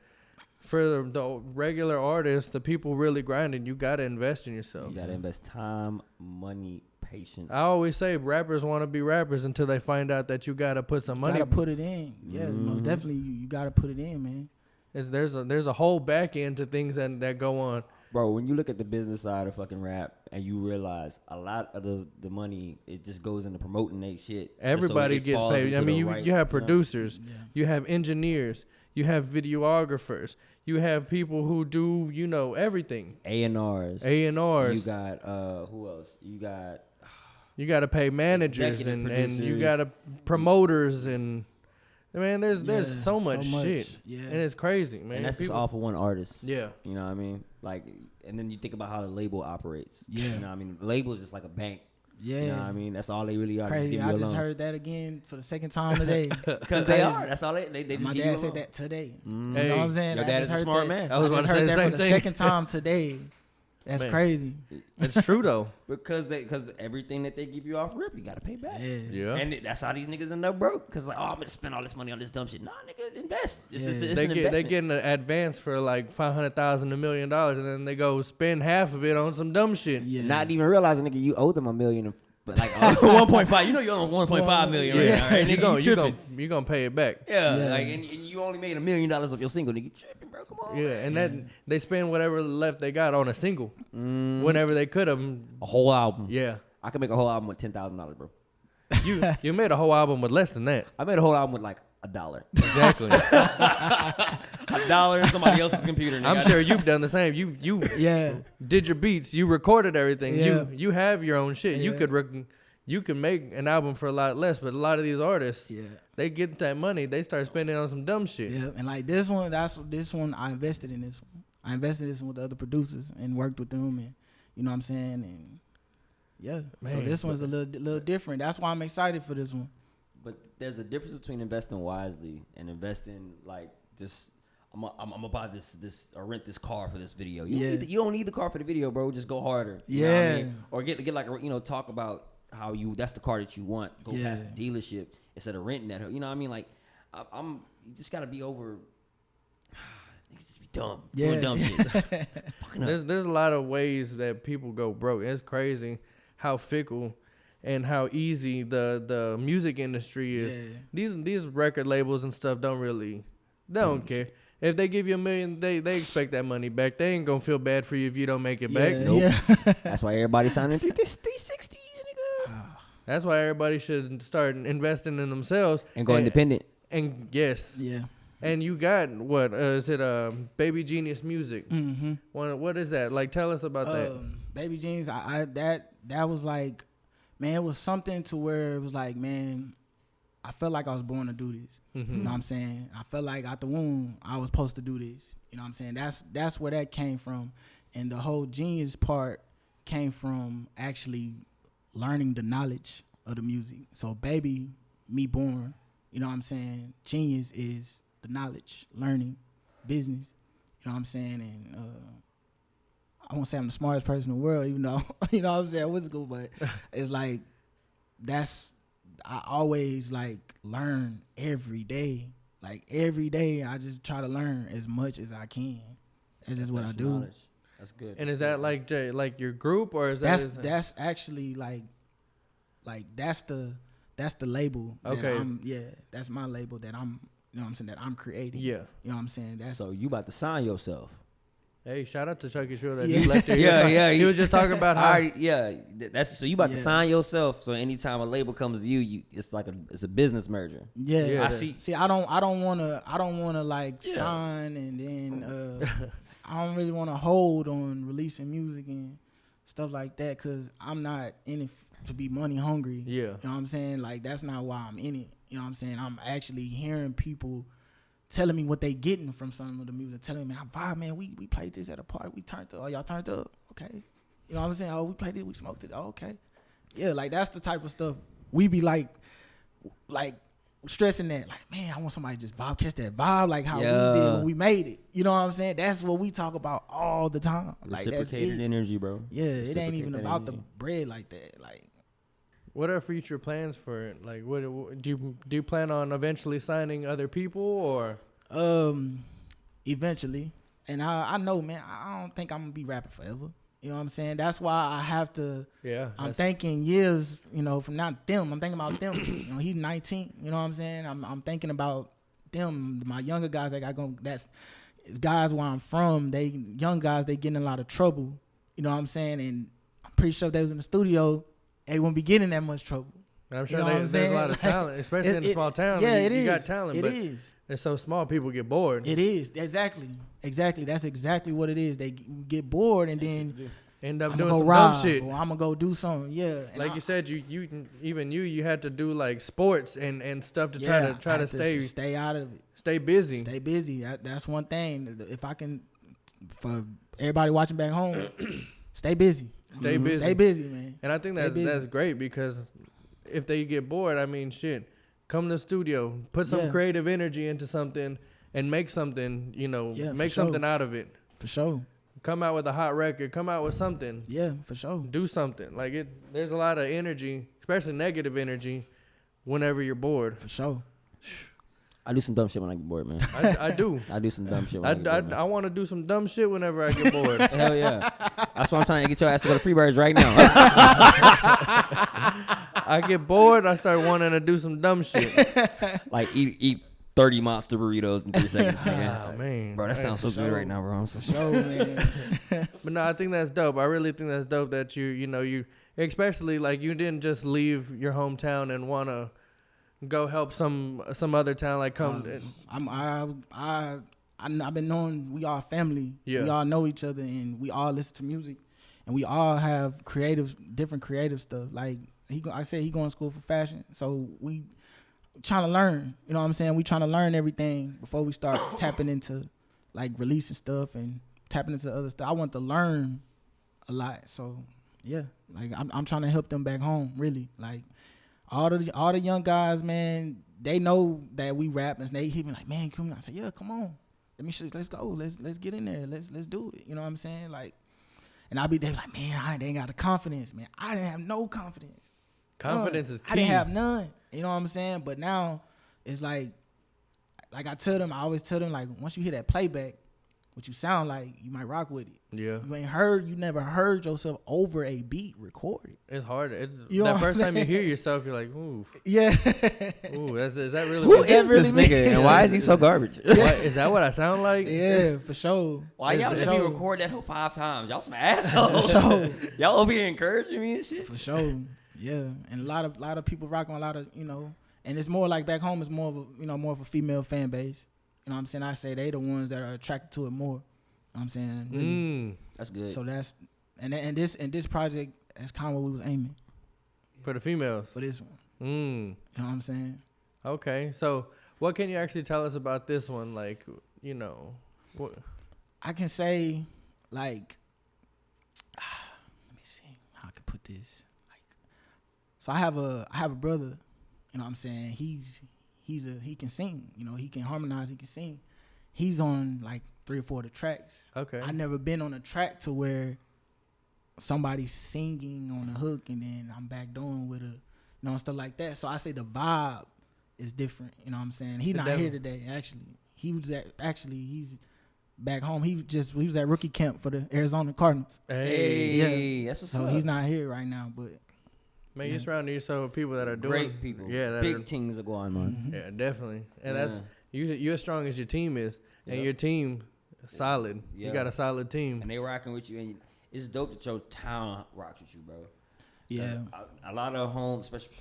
S2: for the regular artists, the people really grinding, you got to invest in yourself.
S4: You got to invest time, money, patience.
S2: I always say rappers want to be rappers until they find out that you got to put some money.
S3: You got to put it in. Yeah, most definitely you got to put it in, man.
S2: There's a whole back end to things that go on.
S4: Bro, when you look at the business side of fucking rap and you realize a lot of the money, it just goes into promoting their shit.
S2: Everybody gets paid. I mean, you have producers, you have engineers, you have videographers, you have people who do, everything.
S4: A&Rs.
S2: A&Rs.
S4: You got, who else?
S2: You got to pay managers and you got to promoters and, man, there's so much shit. Yeah. And it's crazy, man.
S4: And that's just all for one artist.
S2: Yeah.
S4: You know what I mean? Like, and then you think about how the label operates.
S3: Yeah.
S4: You know what I mean? The label is just like a bank.
S3: Yeah.
S4: You know what I mean? That's all they really are.
S3: Crazy.
S4: Just give you
S3: I just heard that again for the second time today.
S4: Because they are. That's all they just
S3: My
S4: give
S3: dad
S4: you
S3: said that today.
S4: Mm.
S3: You know what I'm saying?
S4: Your dad is a smart man.
S2: I was about to say the same
S3: for
S2: thing.
S3: the second time today. That's crazy.
S2: It's true though.
S4: Because everything that they give you off rip, you gotta pay back.
S2: Yeah.
S4: And that's how these niggas end up broke. Cause like, I'm gonna spend all this money on this dumb shit. Nah, nigga, invest. It's
S2: They
S4: an investment.
S2: get an advance for like $500,000 $1 million, and then they go spend half of it on some dumb shit.
S3: Yeah.
S4: Not even realizing, nigga, you owe them $1 million. But like 1.5, you know you owe 1.5 million right now, right? Nigga,
S2: you gonna pay it back.
S4: Yeah, like and you only made $1 million off your single, nigga. You tripping, bro? Come on.
S2: Yeah, and that they spend whatever left they got on a single, whenever they could have.
S4: A whole album.
S2: Yeah,
S4: I could make a whole album with $10,000, bro.
S2: you made a whole album with less than that.
S4: I made a whole album with like $1.
S2: Exactly.
S4: $1 in somebody else's computer. Nigga.
S2: I'm sure you've done the same. You did your beats. You recorded everything.
S3: Yeah.
S2: You have your own shit.
S3: Yeah.
S2: You could make an album for a lot less, but a lot of these artists,
S3: Yeah.
S2: they get that money, they start spending on some dumb shit.
S3: Yeah, and like this one, I invested in this one. I invested in this one with the other producers and worked with them, and you know what I'm saying. And yeah, so
S2: Man,
S3: this one's a little different. That's why I'm excited for this one.
S4: But there's a difference between investing wisely and investing like just I'm gonna buy this or rent this car for this video. You don't need the car for the video, bro. Just go harder. You know what I mean? Or get like talk about how that's the car that you want. Go past the dealership instead of renting that. You know what I mean? Like you just gotta be over. Niggas just be dumb. Doing dumb shit.
S2: There's a lot of ways that people go broke. It's crazy how fickle and how easy the music industry is. These record labels and stuff they don't care. If they give you $1 million, they expect that money back. They ain't gonna feel bad for you if you don't make it back.
S4: Nope. That's why everybody signing 360s, nigga.
S2: That's why everybody should start investing in themselves
S4: And go independent.
S2: And yes.
S3: Yeah.
S2: And you got what is it? Baby Genius Music.
S3: Mm-hmm.
S2: What is that? Like, tell us about that.
S3: Baby Genius, that was like, man, it was something to where it was like, man, I felt like I was born to do this.
S2: Mm-hmm.
S3: You know what I'm saying? I felt like out the womb I was supposed to do this. You know what I'm saying? That's where that came from, and the whole genius part came from actually learning the knowledge of the music. So, baby, me born. You know what I'm saying? Genius is the knowledge, learning, business. You know what I'm saying? And I won't say I'm the smartest person in the world, even though, you know what I'm saying, I went to school, but it's like, I always like learn every day. Like every day I just try to learn as much as I can. That's just what I do.
S4: Knowledge. That's good.
S2: And is that like your group, or is
S3: that's actually like that's the label.
S2: Okay.
S3: That's my label that I'm, you know what I'm saying, that I'm creating.
S2: Yeah.
S3: You know what I'm saying? That's
S4: So you about to sign yourself.
S2: Hey, shout out to Chucky Shrew that
S3: Yeah.
S2: he left here. He was just talking about how.
S4: That's so you about to sign yourself. So anytime a label comes to you, it's like it's a business merger.
S3: Yeah.
S4: I see.
S3: See, I don't wanna like sign and then I don't really wanna hold on releasing music and stuff like that, cause I'm not in it to be money hungry.
S2: Yeah.
S3: You know what I'm saying? Like that's not why I'm in it. You know what I'm saying? I'm actually hearing people telling me what they getting from some of the music, telling me, man, we played this at a party, we turned up, oh, y'all turned up, okay. You know what I'm saying? Oh, we played it, we smoked it, oh, okay. Yeah, like that's the type of stuff we be like stressing that, like, man, I want somebody to just catch that vibe like how we did when we made it. You know what I'm saying? That's what we talk about all the time. Like
S4: Reciprocated energy, bro.
S3: Yeah, it ain't even about the bread like that. Like,
S2: what are future plans for it? Like, what do you plan on eventually signing other people, or?
S3: Eventually, and I know, man, I don't think I'm gonna be rapping forever. You know what I'm saying? That's why I have to. Yeah. I'm thinking years, from not them. I'm thinking about them. He's 19. You know what I'm saying? I'm thinking about them, my younger guys. That's guys where I'm from. They young guys. They get in a lot of trouble. You know what I'm saying? And I'm pretty sure if they was in the studio, they wouldn't be getting that much trouble.
S2: And I'm sure there's a lot of talent, especially in a small town.
S3: Yeah, it is.
S2: You got talent,
S3: it
S2: but
S3: is.
S2: It's so small, people get bored.
S3: It is. Exactly. That's exactly what it is. They get bored and then
S2: end up doing some dumb shit.
S3: Or I'm gonna go do something. Yeah.
S2: Like you said, you had to do like sports and stuff to try to
S3: stay out of it.
S2: Stay busy.
S3: Stay busy. That's one thing. If I can, for everybody watching back home, stay busy.
S2: Stay busy.
S3: Stay busy, man.
S2: And I think that's great, because if they get bored, I mean, shit, come to the studio, put some creative energy into something, and make something, make something out of it.
S3: For sure.
S2: Come out with a hot record. Come out with something.
S3: Yeah, for sure.
S2: Do something. Like there's a lot of energy, especially negative energy, whenever you're bored.
S3: For sure.
S4: I do some dumb shit when I get bored, man.
S2: I do.
S4: I do some dumb shit when I get bored, man.
S2: I want to do some dumb shit whenever I get bored.
S4: Hell yeah. That's why I'm trying to get your ass to go to Freebirds right now.
S2: I get bored, I start wanting to do some dumb shit.
S4: Like eat 30 monster burritos in 3 seconds, nigga.
S2: Oh, man.
S4: Bro, that sounds so good right now, bro. I'm so
S3: man.
S2: But no, I think that's dope. I really think that's dope that you especially like you didn't just leave your hometown and want to go help some other town like come?
S3: I've been knowing we all family.
S2: Yeah.
S3: We all know each other, and we all listen to music, and we all have different creative stuff. Like I said, he going to school for fashion, so we trying to learn. You know what I'm saying? We trying to learn everything before we start tapping into like releasing stuff and tapping into other stuff. I want to learn a lot, so yeah, like I'm trying to help them back home. Really, like all the young guys, man, they know that we rap, and they hit me like, man, come on. I say, yeah, come on. Let's go. Let's get in there. Let's do it. You know what I'm saying? Like, and they be like, man, they ain't got the confidence, man. I didn't have no confidence.
S2: Confidence is key.
S3: I didn't have none. You know what I'm saying? But now it's like I always tell them, like, once you hear that playback, what you sound like, you might rock with it.
S2: Yeah.
S3: You never heard yourself over a beat recorded.
S2: It's hard. That first time you hear yourself, you're like, ooh.
S3: Yeah.
S2: Ooh, is that really
S4: Who is this nigga and why is he so garbage?
S2: Is that what I sound like?
S3: Yeah, for sure.
S4: Why y'all let me record that whole 5 times? Y'all some assholes.
S3: For sure.
S4: Y'all over here encouraging me and shit.
S3: For sure. Yeah. And a lot of people rocking a lot of, and it's more like back home, it's more of a female fan base. You know what I'm saying? I say they the ones that are attracted to it more. You know what I'm saying? Really.
S4: That's good.
S3: So that's and this project, that's kind of what we was aiming
S2: For the females.
S3: for this one.
S2: Mm.
S3: You know what I'm saying?
S2: Okay. So what can you actually tell us about this one? Like, what?
S3: I can say, like, let me see how I can put this. Like, so I have a brother. You know what I'm saying? He can sing. He can harmonize. He can sing. He's on like 3 or 4 of the tracks.
S2: Okay.
S3: I never been on a track to where somebody's singing on a hook and then I'm back doing with stuff like that. So I say the vibe is different. You know what I'm saying? He's not here today. Actually, he's back home. He was at rookie camp for the Arizona Cardinals.
S4: Hey, that's what's
S3: so
S4: up.
S3: he's not here right now, but.
S2: Man, you're surrounding yourself with people that are doing
S4: great people.
S2: Yeah,
S4: big things are going on.
S3: Mm-hmm.
S2: Yeah, definitely. And that's you're as strong as your team is, and your team solid.
S4: Yeah.
S2: You got a solid team,
S4: And they rocking with you, and it's dope that your town rocks with you, bro.
S3: Yeah.
S4: A lot of homes, especially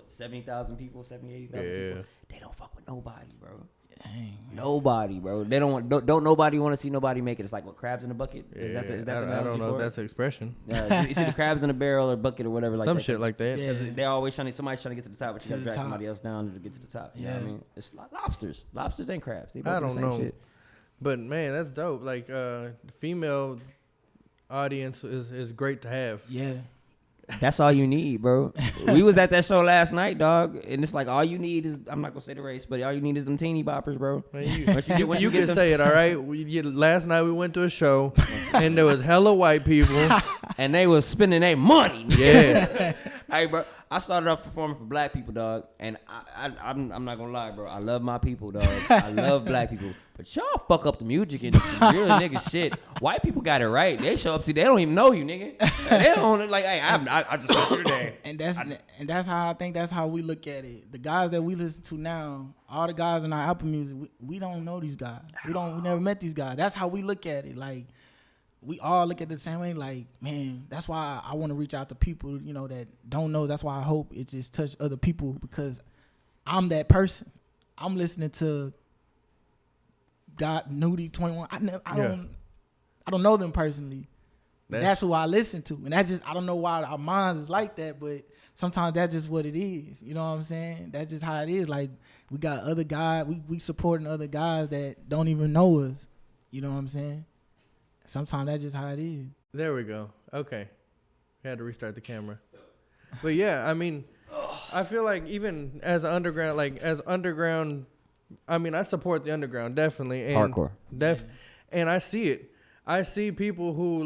S4: 70,000 people, 80,000 people, they don't fuck with nobody, bro.
S3: Dang,
S4: nobody, bro. They don't nobody want to see nobody make it. It's like what, crabs in a bucket? Is that the
S2: I don't know if that's an expression.
S4: You see the crabs in a barrel or bucket or whatever like
S2: Some
S4: that.
S2: shit like that.
S3: Yeah.
S4: They're always somebody's trying to get to the top, but you
S3: To
S4: gotta
S3: the
S4: drag
S3: top.
S4: somebody else down to get to the top. You know what I mean? It's like lobsters and crabs. They both
S2: I
S4: do the
S2: don't
S4: same
S2: know.
S4: shit.
S2: But man, that's dope. Like female audience is great to have.
S3: Yeah.
S4: That's all you need, bro. We was at that show last night, dog, and it's like all you need is, I'm not gonna say the race, but all you need is them teeny boppers, bro.
S2: Man,
S4: Once
S2: you
S4: get
S2: can
S4: them,
S2: say it, all right? Last night we went to a show, and there was hella white people.
S4: and they was spending their money.
S2: Yeah.
S4: Hey, bro, I started off performing for black people, dog, and I'm not gonna lie, bro. I love my people, dog. I love black people, but y'all fuck up the music industry, real nigga shit. White people got it right. They show up to you, they don't even know you, nigga. They don't like, hey, I just got you today.
S3: And that's how I think that's how we look at it. The guys that we listen to now, all the guys in our Apple Music, we don't know these guys. We never met these guys. That's how we look at it. Like, we all look at it the same way. Like, man, that's why I want to reach out to people, that don't know. That's why I hope it just touch other people, because I'm that person. I'm listening to God, Nudie, 21. I don't know them personally. That's who I listen to, and that's just, I don't know why our minds is like that, but sometimes that's just what it is. You know what I'm saying? That's just how it is. Like, we got other guys, we supporting other guys that don't even know us. You know what I'm saying? Sometimes that's just how it is.
S2: There we go. Okay. We had to restart the camera. But yeah, I mean, I feel like even as underground, I mean, I support the underground, definitely. And
S4: Hardcore.
S2: And I see it. I see people who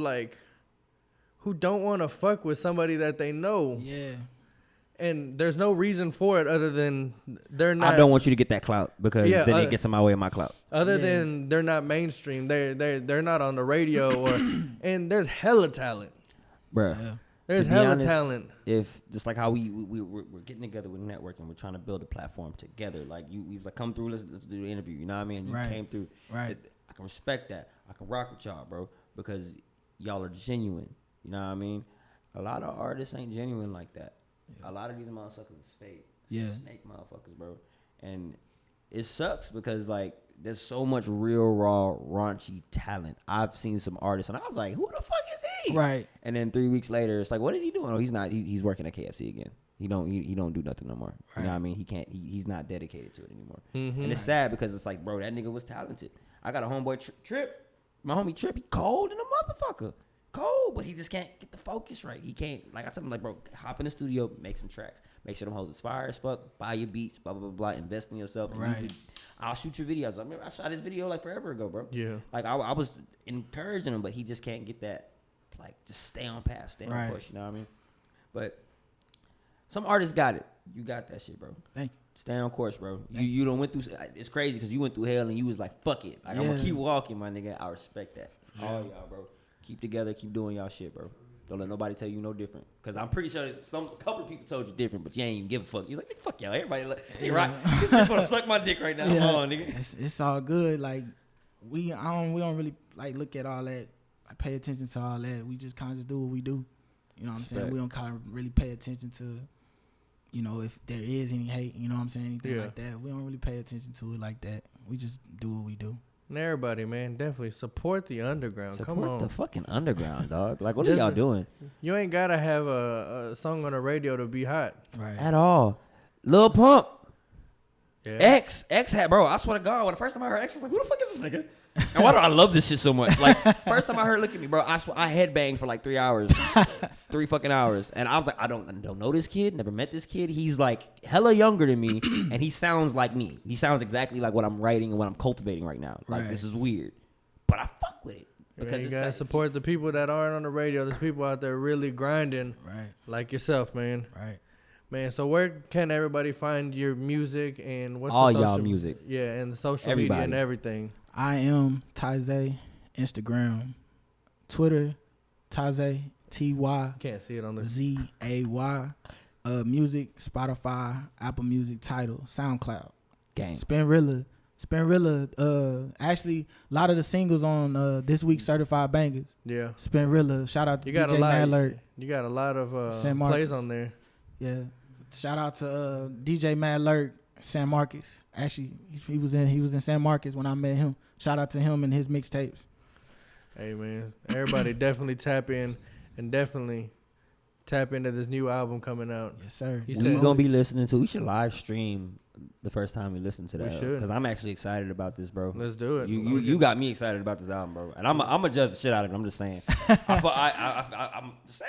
S2: don't want to fuck with somebody that they know.
S3: Yeah.
S2: And there's no reason for it other than they're not.
S4: I don't want you to get that clout because then it gets in my way of my clout.
S2: Other than they're not mainstream, they're not on the radio and there's hella talent,
S4: Bruh.
S3: Yeah.
S2: There's
S4: To be
S2: hella
S4: honest,
S2: talent.
S4: If just like how we're getting together with networking, we're trying to build a platform together. Like you was like, come through, let's do the interview. You know what I mean? You
S3: Right.
S4: came through.
S3: Right.
S4: I can respect that. I can rock with y'all, bro, because y'all are genuine. You know what I mean? A lot of artists ain't genuine like that. A lot of these motherfuckers is fake.
S3: Yeah.
S4: Snake motherfuckers, bro. And it sucks because, like, there's so much real, raw, raunchy talent. I've seen some artists, and I was like, who the fuck is he?
S3: Right.
S4: And then 3 weeks later, it's like, what is he doing? Oh, he's not. He's working at KFC again. He don't do nothing no more.
S3: Right.
S4: You know what I mean? He can't. He's not dedicated to it anymore.
S2: Mm-hmm.
S4: And it's sad because it's like, bro, that nigga was talented. I got a homeboy Trip. My homie Trip, he cold in a motherfucker. Cold, but he just can't get the focus right. He can't, like I told him, like, bro, hop in the studio, make some tracks. Make sure them hoes is fire as fuck, buy your beats, blah, blah, blah, blah, invest in yourself. And
S3: Right.
S4: I'll shoot your videos. I remember I shot his video like forever ago, bro.
S2: Yeah.
S4: Like I was encouraging him, but he just can't get that, like, just stay on path, stay
S3: Right.
S4: on push, you know what I mean? But some artists got it. You got that shit, bro.
S3: Thank you.
S4: Stay on course, bro. You don't went through. It's crazy because you went through hell and you was like, fuck it. Like, I'm gonna
S3: Yeah.
S4: keep walking, my nigga. I respect that. All y'all, bro. Keep together. Keep doing y'all shit, bro. Don't let nobody tell you no different. Cause I'm pretty sure a couple of people told you different, but you ain't even give a fuck. You like, fuck y'all. Everybody, hey, right? This bitch wanna suck my dick right now.
S3: Yeah.
S4: Come on, nigga.
S3: It's all good. Like we don't really like look at all that. I pay attention to all that. We just kind of just do what we do. You know what I'm saying?
S4: Respect.
S3: We don't kind of really pay attention to, you know, if there is any hate. You know what I'm saying? Anything like that. We don't really pay attention to it like that. We just do what we do.
S2: And everybody, man, definitely support the underground.
S4: Support
S2: Come on.
S4: the fucking underground, dog. Like, what
S2: Just
S4: are y'all doing?
S2: You ain't gotta have a song on the radio to be hot.
S3: Right.
S4: At all. Lil Pump.
S2: Yeah.
S4: X had, bro, I swear to God, when the first time I heard X, I was like, who the fuck is this nigga? And why do I love this shit so much? Like, first time I heard Look at Me, bro, I swear, I headbanged for like 3 hours. 3 fucking hours. And I was like, I don't know this kid, never met this kid. He's like hella younger than me, and he sounds like me. He sounds exactly like what I'm writing and what I'm cultivating right now. Like,
S3: Right.
S4: this is weird. But I fuck with it.
S2: Man,
S4: Because
S2: you
S4: it's
S2: gotta
S4: like,
S2: support the people that aren't on the radio. There's people out there really grinding,
S3: Right.
S2: like yourself, man.
S3: Right.
S2: Man, so where can everybody find your music and what's
S4: all
S2: the
S4: y'all
S2: social,
S4: music.
S2: Yeah, and the social
S4: Everybody.
S2: media and everything.
S3: I am TyZay, Instagram, Twitter, TyZay, TyZay.
S2: Can't see it on the
S3: Music, Spotify, Apple Music, Tidal, SoundCloud.
S4: Gang.
S3: Spinrilla. Actually, a lot of the singles on this week's Certified Bangers.
S2: Yeah.
S3: Spinrilla. Shout out to
S2: You got
S3: DJ
S2: a lot.
S3: Madlurk.
S2: You got a lot of
S3: San Marcos.
S2: plays on there.
S3: Yeah. Shout out to DJ Madlurk, San Marcos. Actually, he was in San Marcos when I met him. Shout out to him and his mixtapes.
S2: Hey man, everybody definitely tap in and definitely tap into this new album coming out.
S3: Yes, sir.
S2: You
S4: We
S2: said-
S4: gonna be listening to. We should live stream the first time we listen to
S2: We
S4: that.
S2: should.
S4: Because I'm actually excited about this, bro.
S2: Let's do it.
S4: You got me excited about this album, bro. And I'm gonna judge the shit out of it. I'm just saying. I'm just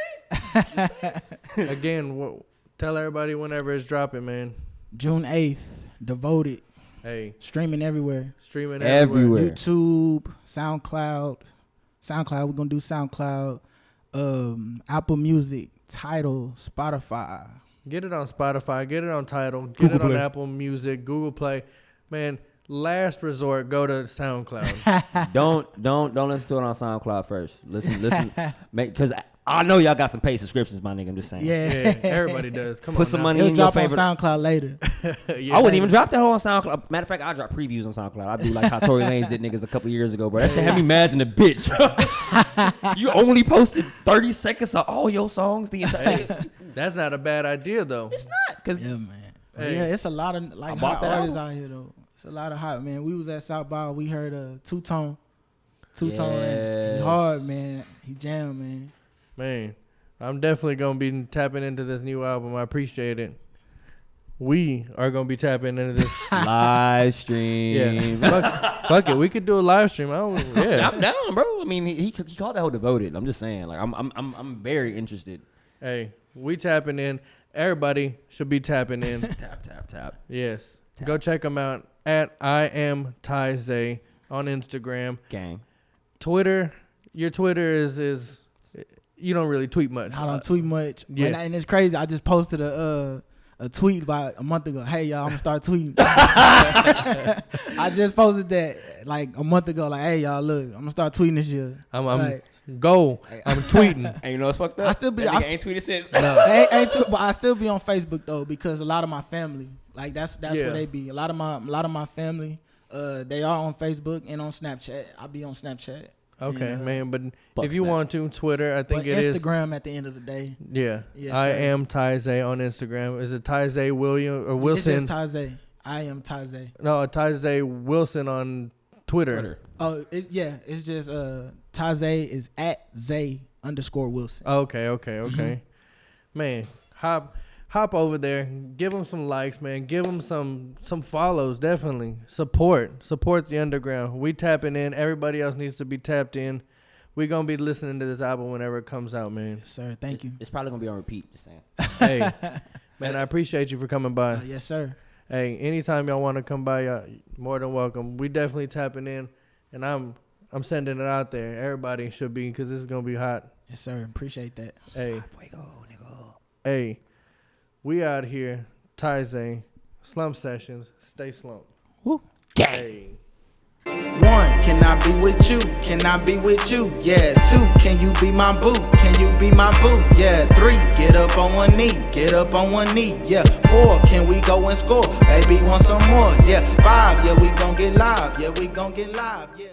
S4: saying.
S2: Again, tell everybody whenever it's dropping, man.
S3: June 8th, Devoted.
S2: Hey,
S3: Streaming everywhere.
S2: streaming
S4: Everywhere.
S2: everywhere.
S3: YouTube, SoundCloud. We're gonna do SoundCloud, Apple Music, Tidal, Spotify.
S2: Get it on Spotify. Get it on Tidal. Get
S3: Google
S2: it on
S3: Play.
S2: Apple Music, Google Play. Man, last resort, go to SoundCloud.
S4: don't listen to it on SoundCloud first. Listen, because I know y'all got some paid subscriptions, my nigga. I'm just saying.
S3: Yeah,
S2: Yeah, everybody does. Come
S4: Put
S2: on
S4: some
S2: now.
S4: money
S3: it'll
S4: in your
S3: drop on
S4: favorite.
S3: SoundCloud later.
S2: Yeah.
S4: I wouldn't even drop that whole on SoundCloud. Matter of fact, I drop previews on SoundCloud. I do like how Tory Lanez did niggas a couple years ago, bro. That shit had me mad than a bitch, bro. You only posted 30 seconds of all your songs the entire.
S2: That's not a bad idea, though.
S4: It's not, cause
S3: Yeah, man.
S2: Hey.
S3: Yeah, it's a lot of
S4: I
S3: like
S4: bought
S3: hot
S4: that
S3: artists
S4: album.
S3: out here though. It's a lot of hot, man. We was at South by. We heard Two-Tone. Two-Tone,
S4: Yes.
S3: he hard, man. He jam, man.
S2: Man, I'm definitely going to be tapping into this new album. I appreciate it. We are going to be tapping into this.
S4: live stream.
S2: Yeah. Fuck it. We could do a live stream. Yeah.
S4: I'm down, bro. I mean, he called that whole Devoted. I'm just saying, like, I'm very interested.
S2: Hey, we tapping in. Everybody should be tapping in.
S4: Tap.
S2: Yes. Go check them out at I am TyZay on Instagram.
S4: Gang.
S2: Twitter. Your Twitter is you don't really tweet much.
S3: I don't tweet much.
S2: yeah.
S3: And it's crazy. I just posted a tweet about a month ago. Hey, y'all, I'm going to start tweeting. I just posted that like a month ago. Like, hey, y'all, look, I'm going to start tweeting this year.
S2: I'm
S3: Like,
S2: I'm tweeting.
S4: And you know what's fucked up?
S3: I still be-
S4: That
S3: I-
S4: nigga ain't tweeted since.
S3: But I still be on Facebook though because a lot of my family, like that's
S2: Yeah.
S3: where they be. A lot of my family, they are on Facebook and on Snapchat. I be on Snapchat.
S2: Okay,
S3: And,
S2: man. But
S4: Buck
S2: if you
S4: snap.
S2: want to, Twitter, I think
S3: but
S2: it is.
S3: Instagram at the end of the day.
S2: Yeah.
S3: Yes,
S2: I
S3: sir.
S2: am TyZay on Instagram. Is it TyZay William or Wilson?
S3: It's just TyZay. I am TyZay.
S2: No, TyZay Wilson on Twitter.
S3: Oh, it's just TyZay is at Zay_Wilson.
S2: Okay. Man, hop over there. Give them some likes, man. Give them some follows. Definitely support the underground. We tapping in. Everybody else needs to be tapped in. We gonna be listening to this album whenever it comes out, man.
S3: Yes, sir. Thank you.
S4: It's probably gonna be on repeat. Just saying.
S2: Hey, man, I appreciate you for coming by.
S3: Yes, sir.
S2: Hey, anytime y'all want to come by, y'all more than welcome. We definitely tapping in, and I'm sending it out there. Everybody should be, because this is gonna be hot.
S3: Yes, sir. Appreciate that.
S2: Hey, we out here, TyZay, Slump Sessions, stay slumped.
S3: Woo.
S2: Hey.
S1: 1, can I be with you? Can I be with you? Yeah. 2, can you be my boo? Can you be my boo? Yeah. 3, get up on one knee. Get up on one knee. Yeah. 4, can we go and score? Baby, want some more? Yeah. 5, yeah, we gon' get live. Yeah, we gon' get live. Yeah.